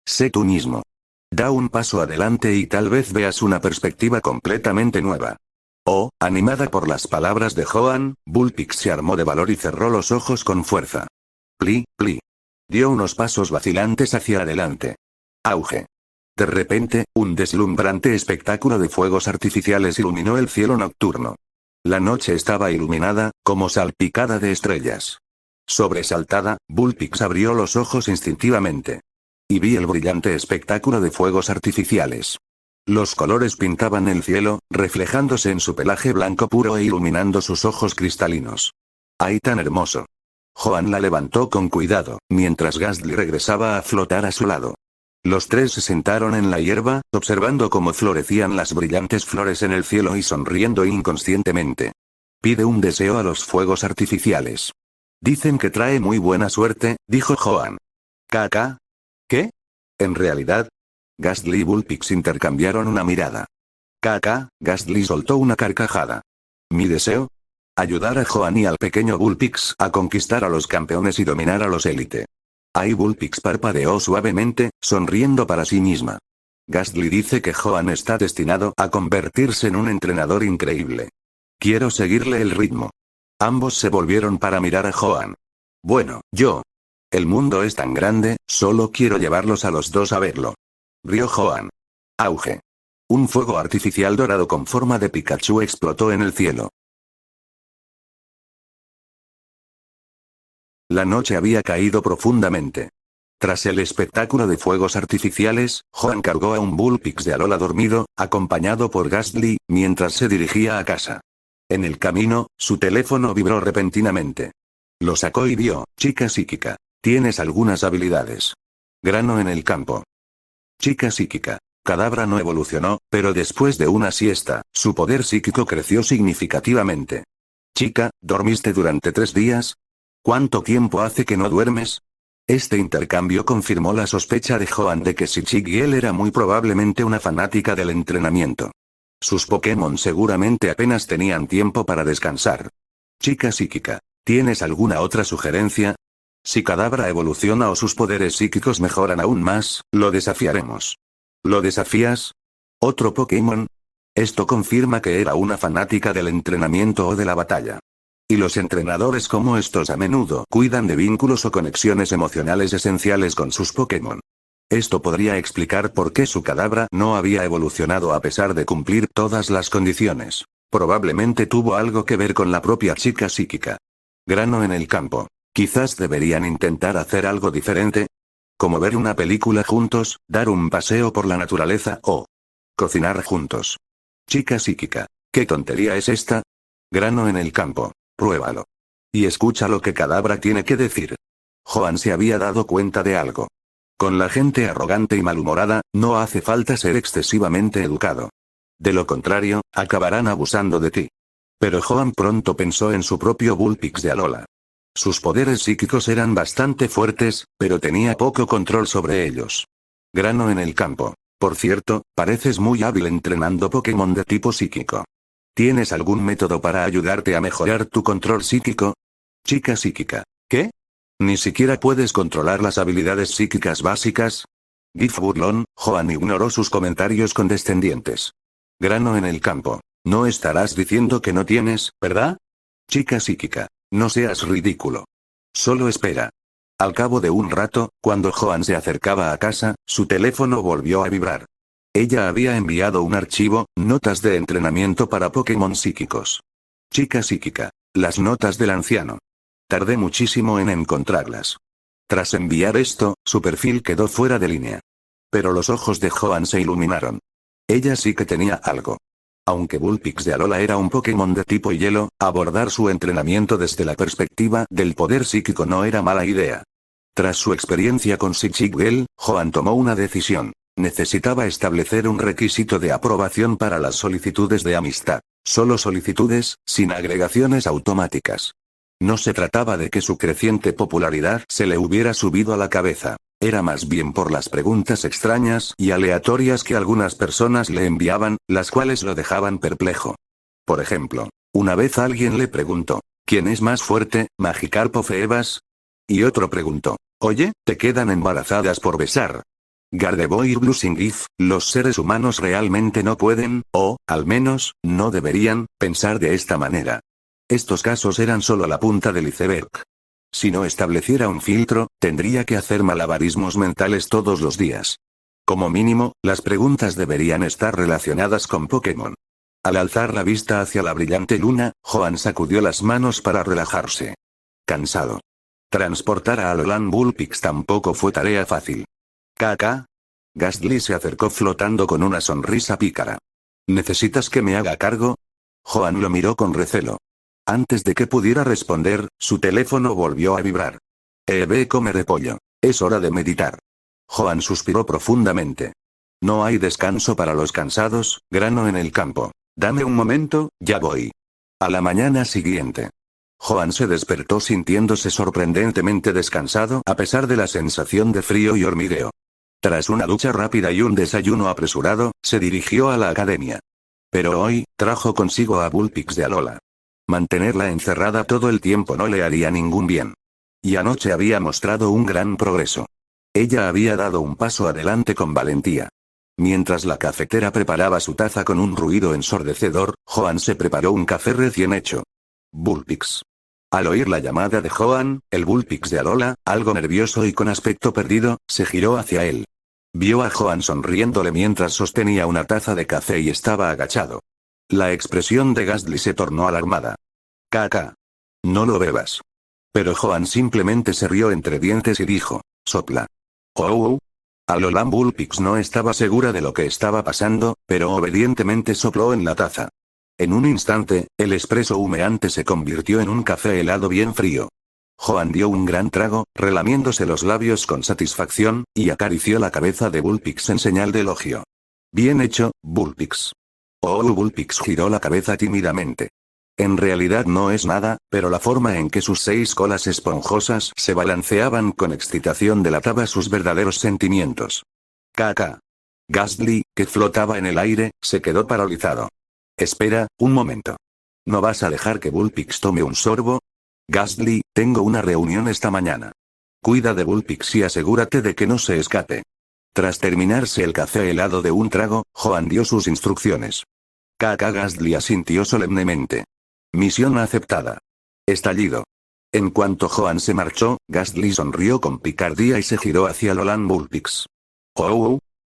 A: Sé tú mismo. Da un paso adelante y tal vez veas una perspectiva completamente nueva. Oh, animada por las palabras de Joan, Bullpix se armó de valor y cerró los ojos con fuerza. Pli. Dio unos pasos vacilantes hacia adelante. Auge. De repente, un deslumbrante espectáculo de fuegos artificiales iluminó el cielo nocturno. La noche estaba iluminada, como salpicada de estrellas. Sobresaltada, Bullpix abrió los ojos instintivamente. Y vi el brillante espectáculo de fuegos artificiales. Los colores pintaban el cielo, reflejándose en su pelaje blanco puro e iluminando sus ojos cristalinos. ¡Ay, tan hermoso! Joan la levantó con cuidado, mientras Gastly regresaba a flotar a su lado. Los tres se sentaron en la hierba, observando cómo florecían las brillantes flores en el cielo y sonriendo inconscientemente. Pide un deseo a los fuegos artificiales. Dicen que trae muy buena suerte, dijo Joan. Caca. ¿Qué? En realidad, Gastly y Bullpix intercambiaron una mirada. Caca. Gastly soltó una carcajada. ¿Mi deseo? Ayudar a Joan y al pequeño Bullpix a conquistar a los campeones y dominar a los élite. Ahí Bullpix parpadeó suavemente, sonriendo para sí misma. Gastly dice que Joan está destinado a convertirse en un entrenador increíble. Quiero seguirle el ritmo. Ambos se volvieron para mirar a Joan. Bueno, yo. El mundo es tan grande, solo quiero llevarlos a los dos a verlo. Rió Joan. Auge. Un fuego artificial dorado con forma de Pikachu explotó en el cielo. La noche había caído profundamente. Tras el espectáculo de fuegos artificiales, Joan cargó a un Bullpix de Alola dormido, acompañado por Gastly, mientras se dirigía a casa. En el camino, su teléfono vibró repentinamente. Lo sacó y vio, chica psíquica. Tienes algunas habilidades. Grano en el campo. Chica psíquica. Kadabra no evolucionó, pero después de una siesta, su poder psíquico creció significativamente. Chica, ¿dormiste durante 3 días? ¿Cuánto tiempo hace que no duermes? Este intercambio confirmó la sospecha de Joan de que Shichigiel era muy probablemente una fanática del entrenamiento. Sus Pokémon seguramente apenas tenían tiempo para descansar. Chica psíquica, ¿tienes alguna otra sugerencia? Si Kadabra evoluciona o sus poderes psíquicos mejoran aún más, lo desafiaremos. ¿Lo desafías? ¿Otro Pokémon? Esto confirma que era una fanática del entrenamiento o de la batalla. Y los entrenadores como estos a menudo cuidan de vínculos o conexiones emocionales esenciales con sus Pokémon. Esto podría explicar por qué su Kadabra no había evolucionado a pesar de cumplir todas las condiciones. Probablemente tuvo algo que ver con la propia chica psíquica. Grano en el campo. Quizás deberían intentar hacer algo diferente. Como ver una película juntos, dar un paseo por la naturaleza o cocinar juntos. Chica psíquica. ¿Qué tontería es esta? Grano en el campo. Pruébalo. Y escucha lo que Kadabra tiene que decir. Joan se había dado cuenta de algo. Con la gente arrogante y malhumorada, no hace falta ser excesivamente educado. De lo contrario, acabarán abusando de ti. Pero Joan pronto pensó en su propio Vulpix de Alola. Sus poderes psíquicos eran bastante fuertes, pero tenía poco control sobre ellos. Grano en el campo. Por cierto, pareces muy hábil entrenando Pokémon de tipo psíquico. ¿Tienes algún método para ayudarte a mejorar tu control psíquico? Chica psíquica. ¿Qué? ¿Ni siquiera puedes controlar las habilidades psíquicas básicas? Gif burlón, Joan ignoró sus comentarios condescendientes. Grano en el campo. No estarás diciendo que no tienes, ¿verdad? Chica psíquica. No seas ridículo. Solo espera. Al cabo de un rato, cuando Joan se acercaba a casa, su teléfono volvió a vibrar. Ella había enviado un archivo, notas de entrenamiento para Pokémon psíquicos. Chica psíquica. Las notas del anciano. Tardé muchísimo en encontrarlas. Tras enviar esto, su perfil quedó fuera de línea. Pero los ojos de Joan se iluminaron. Ella sí que tenía algo. Aunque Vulpix de Alola era un Pokémon de tipo hielo, abordar su entrenamiento desde la perspectiva del poder psíquico no era mala idea. Tras su experiencia con Shichibuel, Joan tomó una decisión. Necesitaba establecer un requisito de aprobación para las solicitudes de amistad. Solo solicitudes, sin agregaciones automáticas. No se trataba de que su creciente popularidad se le hubiera subido a la cabeza. Era más bien por las preguntas extrañas y aleatorias que algunas personas le enviaban, las cuales lo dejaban perplejo. Por ejemplo, una vez alguien le preguntó, ¿quién es más fuerte, Magikarp o Feebas? Y otro preguntó, oye, ¿te quedan embarazadas por besar? Gardevoir Bluesingif, los seres humanos realmente no pueden, o, al menos, no deberían, pensar de esta manera. Estos casos eran solo la punta del iceberg. Si no estableciera un filtro, tendría que hacer malabarismos mentales todos los días. Como mínimo, las preguntas deberían estar relacionadas con Pokémon. Al alzar la vista hacia la brillante luna, Joan sacudió las manos para relajarse. Cansado. Transportar a Alolan Vulpix tampoco fue tarea fácil. ¿Kaka? Gastly se acercó flotando con una sonrisa pícara. ¿Necesitas que me haga cargo? Joan lo miró con recelo. Antes de que pudiera responder, su teléfono volvió a vibrar. Ve come repollo. Es hora de meditar. Joan suspiró profundamente. No hay descanso para los cansados, grano en el campo. Dame un momento, ya voy. A la mañana siguiente. Joan se despertó sintiéndose sorprendentemente descansado a pesar de la sensación de frío y hormigueo. Tras una ducha rápida y un desayuno apresurado, se dirigió a la academia. Pero hoy, trajo consigo a Vulpix de Alola. Mantenerla encerrada todo el tiempo no le haría ningún bien. Y anoche había mostrado un gran progreso. Ella había dado un paso adelante con valentía. Mientras la cafetera preparaba su taza con un ruido ensordecedor, Joan se preparó un café recién hecho. Vulpix. Al oír la llamada de Joan, el Vulpix de Alola, algo nervioso y con aspecto perdido, se giró hacia él. Vio a Joan sonriéndole mientras sostenía una taza de café y estaba agachado. La expresión de Gastly se tornó alarmada. Caca. No lo bebas. Pero Joan simplemente se rió entre dientes y dijo, sopla. Oh. Alolan Vulpix no estaba segura de lo que estaba pasando, pero obedientemente sopló en la taza. En un instante, el espresso humeante se convirtió en un café helado bien frío. Joan dio un gran trago, relamiéndose los labios con satisfacción, y acarició la cabeza de Vulpix en señal de elogio. Bien hecho, Bullpix. Bullpix giró la cabeza tímidamente. En realidad no es nada, pero la forma en que sus 6 colas esponjosas se balanceaban con excitación delataba sus verdaderos sentimientos. Caca. Ghastly, que flotaba en el aire, se quedó paralizado. Espera, un momento. ¿No vas a dejar que Bullpix tome un sorbo? Ghastly, tengo una reunión esta mañana. Cuida de Bullpix y asegúrate de que no se escape. Tras terminarse el café helado de un trago, Joan dio sus instrucciones. Ghastly asintió solemnemente. Misión aceptada. Estallido. En cuanto Joan se marchó, Ghastly sonrió con picardía y se giró hacia Lolan Bullpix.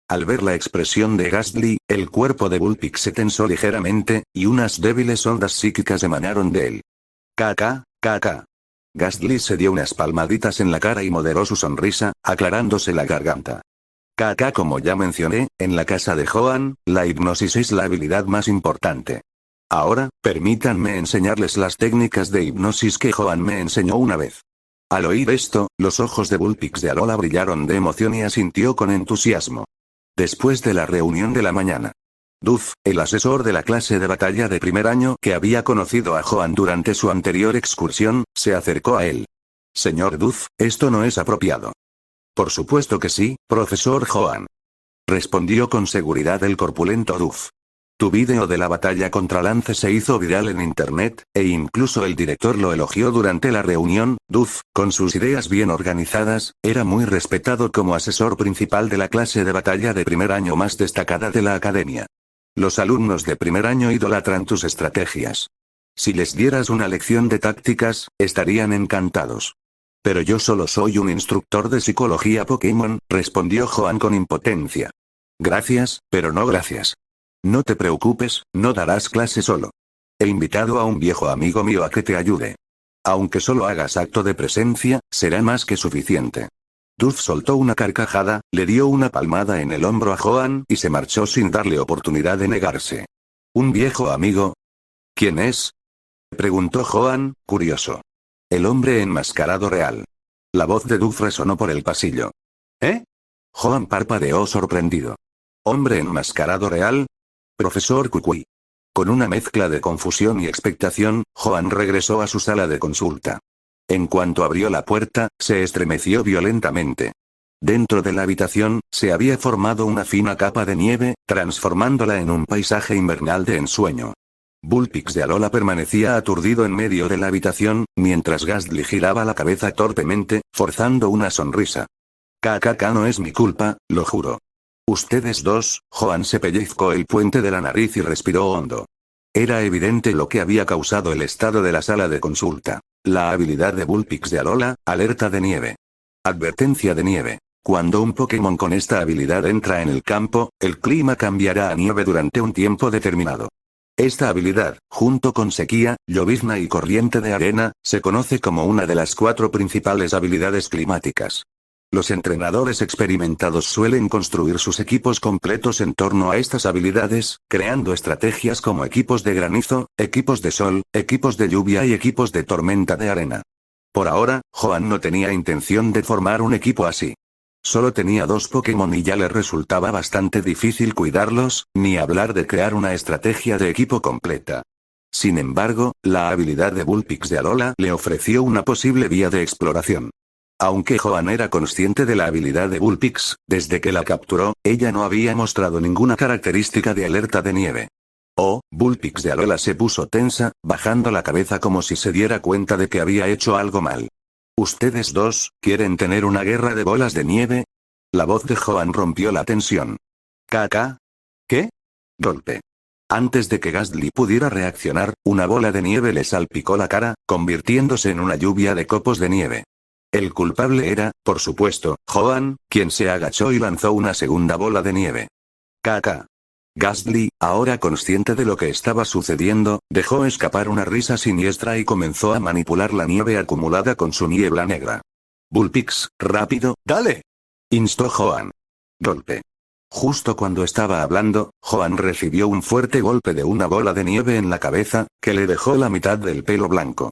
A: Al ver la expresión de Ghastly, el cuerpo de Bullpix se tensó ligeramente, y unas débiles ondas psíquicas emanaron de él. Caca. Ghastly se dio unas palmaditas en la cara y moderó su sonrisa, aclarándose la garganta. Como ya mencioné, en la casa de Joan, la hipnosis es la habilidad más importante. Ahora, permítanme enseñarles las técnicas de hipnosis que Joan me enseñó una vez. Al oír esto, los ojos de Bullpix de Alola brillaron de emoción y asintió con entusiasmo. Después de la reunión de la mañana, Duff, el asesor de la clase de batalla de primer año que había conocido a Joan durante su anterior excursión, se acercó a él. Señor Duff, esto no es apropiado. Por supuesto que sí, profesor Joan. Respondió con seguridad el corpulento Duff. Tu vídeo de la batalla contra Lance se hizo viral en internet, e incluso el director lo elogió durante la reunión. Duff, con sus ideas bien organizadas, era muy respetado como asesor principal de la clase de batalla de primer año más destacada de la academia. Los alumnos de primer año idolatran tus estrategias. Si les dieras una lección de tácticas, estarían encantados. Pero yo solo soy un instructor de psicología Pokémon, respondió Joan con impotencia. Gracias, pero no gracias. No te preocupes, no darás clase solo. He invitado a un viejo amigo mío a que te ayude. Aunque solo hagas acto de presencia, será más que suficiente. Duff soltó una carcajada, le dio una palmada en el hombro a Joan y se marchó sin darle oportunidad de negarse. ¿Un viejo amigo? ¿Quién es? Preguntó Joan, curioso. El hombre enmascarado real. La voz de Duff resonó por el pasillo. ¿Eh? Joan parpadeó sorprendido. ¿Hombre enmascarado real? Profesor Kukui. Con una mezcla de confusión y expectación, Joan regresó a su sala de consulta. En cuanto abrió la puerta, se estremeció violentamente. Dentro de la habitación, se había formado una fina capa de nieve, transformándola en un paisaje invernal de ensueño. Bullpix de Alola permanecía aturdido en medio de la habitación, mientras Ghastly giraba la cabeza torpemente, forzando una sonrisa. No es mi culpa, lo juro. Ustedes dos. Joan se pellizcó el puente de la nariz y respiró hondo. Era evidente lo que había causado el estado de la sala de consulta. La habilidad de Bullpix de Alola, alerta de nieve. Advertencia de nieve. Cuando un Pokémon con esta habilidad entra en el campo, el clima cambiará a nieve durante un tiempo determinado. Esta habilidad, junto con sequía, llovizna y corriente de arena, se conoce como una de las 4 principales habilidades climáticas. Los entrenadores experimentados suelen construir sus equipos completos en torno a estas habilidades, creando estrategias como equipos de granizo, equipos de sol, equipos de lluvia y equipos de tormenta de arena. Por ahora, Joan no tenía intención de formar un equipo así. Solo tenía 2 Pokémon y ya le resultaba bastante difícil cuidarlos, ni hablar de crear una estrategia de equipo completa. Sin embargo, la habilidad de Bullpix de Alola le ofreció una posible vía de exploración. Aunque Joan era consciente de la habilidad de Bullpix, desde que la capturó, ella no había mostrado ninguna característica de alerta de nieve. Bullpix de Alola se puso tensa, bajando la cabeza como si se diera cuenta de que había hecho algo mal. ¿Ustedes dos, quieren tener una guerra de bolas de nieve? La voz de Joan rompió la tensión. ¿Qué? Golpe. Antes de que Ghastly pudiera reaccionar, una bola de nieve le salpicó la cara, convirtiéndose en una lluvia de copos de nieve. El culpable era, por supuesto, Joan, quien se agachó y lanzó una segunda bola de nieve. Ghastly, ahora consciente de lo que estaba sucediendo, dejó escapar una risa siniestra y comenzó a manipular la nieve acumulada con su niebla negra. Bullpix, rápido, dale. Instó Joan. Golpe. Justo cuando estaba hablando, Joan recibió un fuerte golpe de una bola de nieve en la cabeza, que le dejó la mitad del pelo blanco.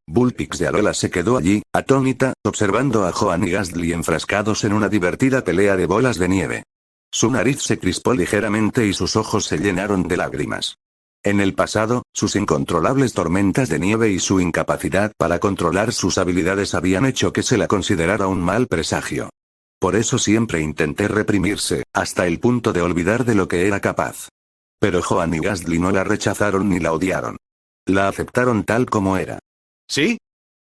A: Bullpix de Alola se quedó allí, atónita, observando a Joan y Ghastly enfrascados en una divertida pelea de bolas de nieve. Su nariz se crispó ligeramente y sus ojos se llenaron de lágrimas. En el pasado, sus incontrolables tormentas de nieve y su incapacidad para controlar sus habilidades habían hecho que se la considerara un mal presagio. Por eso siempre intenté reprimirse, hasta el punto de olvidar de lo que era capaz. Pero Joan y Gastly no la rechazaron ni la odiaron. La aceptaron tal como era.
B: ¿Sí?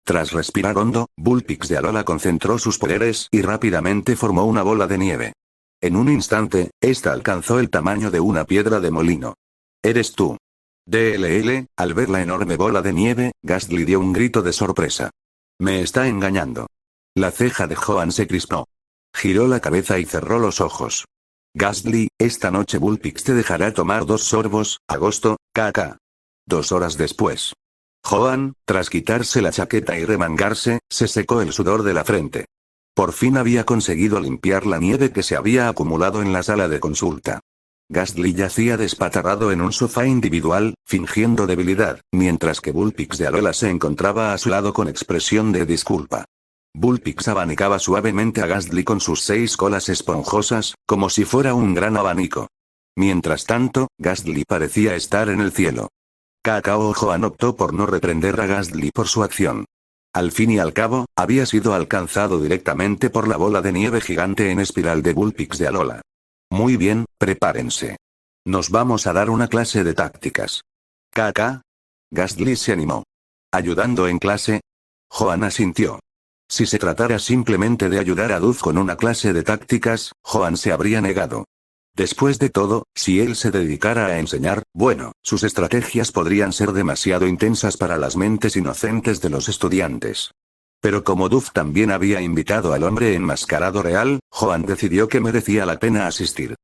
A: Tras respirar hondo, Bullpix de Alola concentró sus poderes y rápidamente formó una bola de nieve. En un instante, esta alcanzó el tamaño de una piedra de molino. «¿Eres tú?» DLL, al ver la enorme bola de nieve, Gastly dio un grito de sorpresa. «Me está engañando». La ceja de Joan se crispó. Giró la cabeza y cerró los ojos. «Gastly, esta noche Bullpix te dejará tomar 2 sorbos, agosto, kk». 2 horas después. Joan, tras quitarse la chaqueta y remangarse, se secó el sudor de la frente. Por fin había conseguido limpiar la nieve que se había acumulado en la sala de consulta. Gastly yacía despatarrado en un sofá individual, fingiendo debilidad, mientras que Bullpix de Alola se encontraba a su lado con expresión de disculpa. Bullpix abanicaba suavemente a Gastly con sus 6 colas esponjosas, como si fuera un gran abanico. Mientras tanto, Gastly parecía estar en el cielo. Kakao Joan optó por no reprender a Gastly por su acción. Al fin y al cabo, había sido alcanzado directamente por la bola de nieve gigante en espiral de Bullpix de Alola. Muy bien, prepárense. Nos vamos a dar una clase de tácticas. ¿Kk? Gastly se animó. ¿Ayudando en clase? Joan asintió. Si se tratara simplemente de ayudar a Duz con una clase de tácticas, Joan se habría negado. Después de todo, si él se dedicara a enseñar, bueno, sus estrategias podrían ser demasiado intensas para las mentes inocentes de los estudiantes. Pero como Duff también había invitado al hombre enmascarado real, Joan decidió que merecía la pena asistir.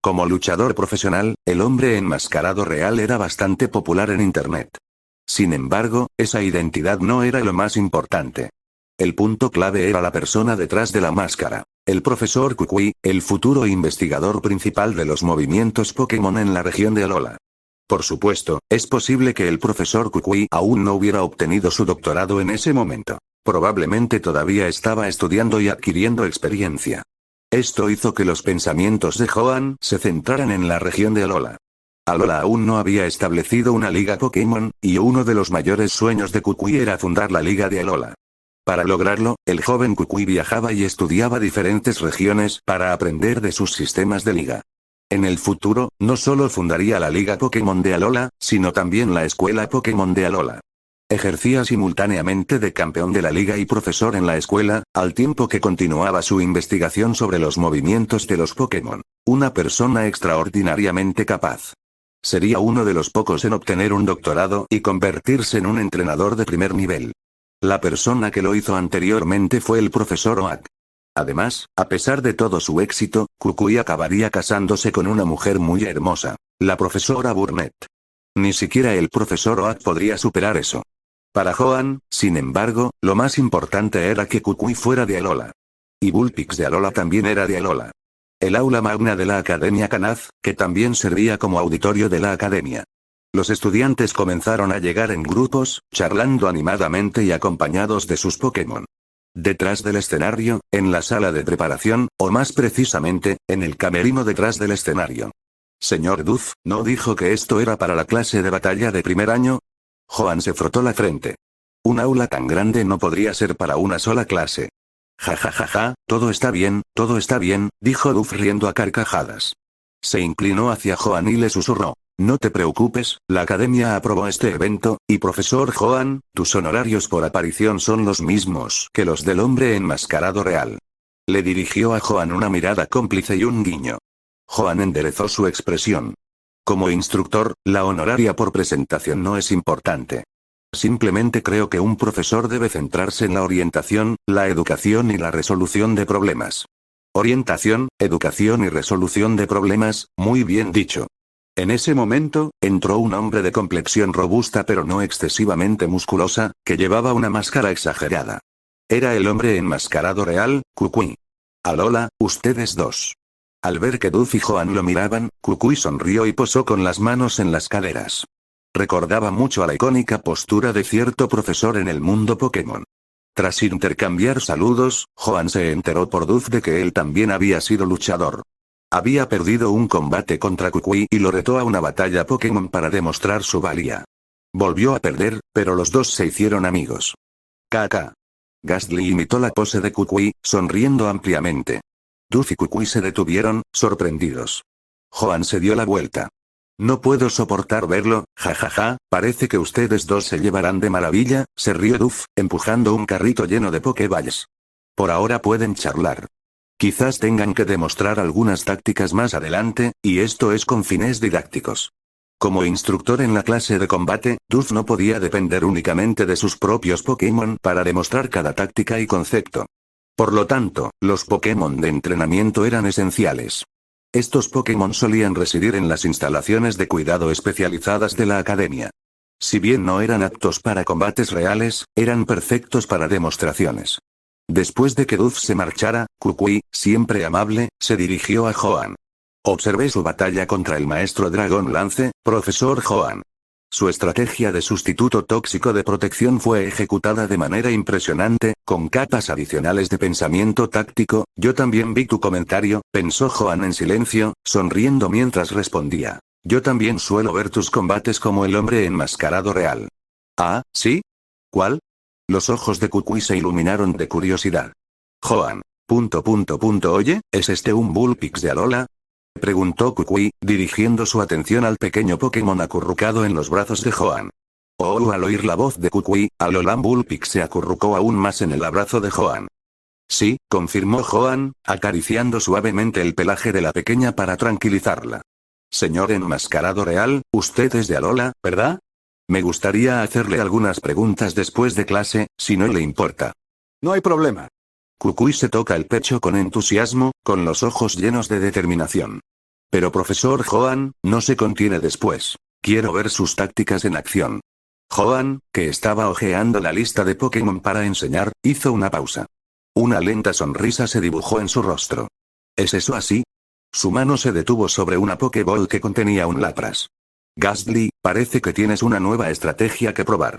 A: Como luchador profesional, el hombre enmascarado real era bastante popular en Internet. Sin embargo, esa identidad no era lo más importante. El punto clave era la persona detrás de la máscara. El profesor Kukui, el futuro investigador principal de los movimientos Pokémon en la región de Alola. Por supuesto, es posible que el profesor Kukui aún no hubiera obtenido su doctorado en ese momento. Probablemente todavía estaba estudiando y adquiriendo experiencia. Esto hizo que los pensamientos de Joan se centraran en la región de Alola. Alola aún no había establecido una liga Pokémon, y uno de los mayores sueños de Kukui era fundar la liga de Alola. Para lograrlo, el joven Kukui viajaba y estudiaba diferentes regiones para aprender de sus sistemas de liga. En el futuro, no solo fundaría la liga Pokémon de Alola, sino también la escuela Pokémon de Alola. Ejercía simultáneamente de campeón de la liga y profesor en la escuela, al tiempo que continuaba su investigación sobre los movimientos de los Pokémon. Una persona extraordinariamente capaz. Sería uno de los pocos en obtener un doctorado y convertirse en un entrenador de primer nivel. La persona que lo hizo anteriormente fue el profesor Oak. Además, a pesar de todo su éxito, Kukui acabaría casándose con una mujer muy hermosa, la profesora Burnett. Ni siquiera el profesor Oak podría superar eso. Para Joan, sin embargo, lo más importante era que Kukui fuera de Alola. Y Bullpix de Alola también era de Alola. El aula magna de la Academia Kanaz, que también servía como auditorio de la academia. Los estudiantes comenzaron a llegar en grupos, charlando animadamente y acompañados de sus Pokémon. Detrás del escenario, en la sala de preparación, o más precisamente, en el camerino detrás del escenario. Señor Duff, ¿no dijo que esto era para la clase de batalla de primer año? Joan se frotó la frente. Un aula tan grande no podría ser para una sola clase. Ja ja ja ja, todo está bien, dijo Duff riendo a carcajadas. Se inclinó hacia Joan y le susurró. No te preocupes, la academia aprobó este evento, y profesor Joan, tus honorarios por aparición son los mismos que los del hombre enmascarado real. Le dirigió a Joan una mirada cómplice y un guiño. Joan enderezó su expresión. Como instructor, la honoraria por presentación no es importante. Simplemente creo que un profesor debe centrarse en la orientación, la educación y la resolución de problemas. Orientación, educación y resolución de problemas, muy bien dicho. En ese momento, entró un hombre de complexión robusta pero no excesivamente musculosa, que llevaba una máscara exagerada. Era el hombre enmascarado real, Kukui. Alola, ustedes dos. Al ver que Duff y Joan lo miraban, Kukui sonrió y posó con las manos en las caderas. Recordaba mucho a la icónica postura de cierto profesor en el mundo Pokémon. Tras intercambiar saludos, Joan se enteró por Duff de que él también había sido luchador. Había perdido un combate contra Kukui y lo retó a una batalla Pokémon para demostrar su valía. Volvió a perder, pero los dos se hicieron amigos. KK. Gastly imitó la pose de Kukui, sonriendo ampliamente. Duff y Kukui se detuvieron, sorprendidos. Joan se dio la vuelta. No puedo soportar verlo, jajaja, parece que ustedes dos se llevarán de maravilla, se rió Duff, empujando un carrito lleno de Pokéballs. Por ahora pueden charlar. Quizás tengan que demostrar algunas tácticas más adelante, y esto es con fines didácticos. Como instructor en la clase de combate, Duff no podía depender únicamente de sus propios Pokémon para demostrar cada táctica y concepto. Por lo tanto, los Pokémon de entrenamiento eran esenciales. Estos Pokémon solían residir en las instalaciones de cuidado especializadas de la academia. Si bien no eran aptos para combates reales, eran perfectos para demostraciones. Después de que Duff se marchara, Kukui, siempre amable, se dirigió a Joan. Observé su batalla contra el maestro Dragón Lance, profesor Joan. Su estrategia de sustituto tóxico de protección fue ejecutada de manera impresionante, con capas adicionales de pensamiento táctico. Yo también vi tu comentario, pensó Joan en silencio, sonriendo mientras respondía. Yo también suelo ver tus combates como el hombre enmascarado real. Ah, ¿sí? ¿Cuál? Los ojos de Kukui se iluminaron de curiosidad. Joan. Oye, ¿es este un Bullpix de Alola? Preguntó Kukui, dirigiendo su atención al pequeño Pokémon acurrucado en los brazos de Joan. Al oír la voz de Kukui, Alolan Bullpix se acurrucó aún más en el abrazo de Joan. Sí, confirmó Joan, acariciando suavemente el pelaje de la pequeña para tranquilizarla. Señor enmascarado real, usted es de Alola, ¿verdad? Me gustaría hacerle algunas preguntas después de clase, si no le importa. No hay problema. Kukui se toca el pecho con entusiasmo, con los ojos llenos de determinación. Pero profesor Joan, no se contiene después. Quiero ver sus tácticas en acción. Joan, que estaba hojeando la lista de Pokémon para enseñar, hizo una pausa. Una lenta sonrisa se dibujó en su rostro. ¿Es eso así? Su mano se detuvo sobre una Pokéball que contenía un Lapras. Gastly, parece que tienes una nueva estrategia que probar.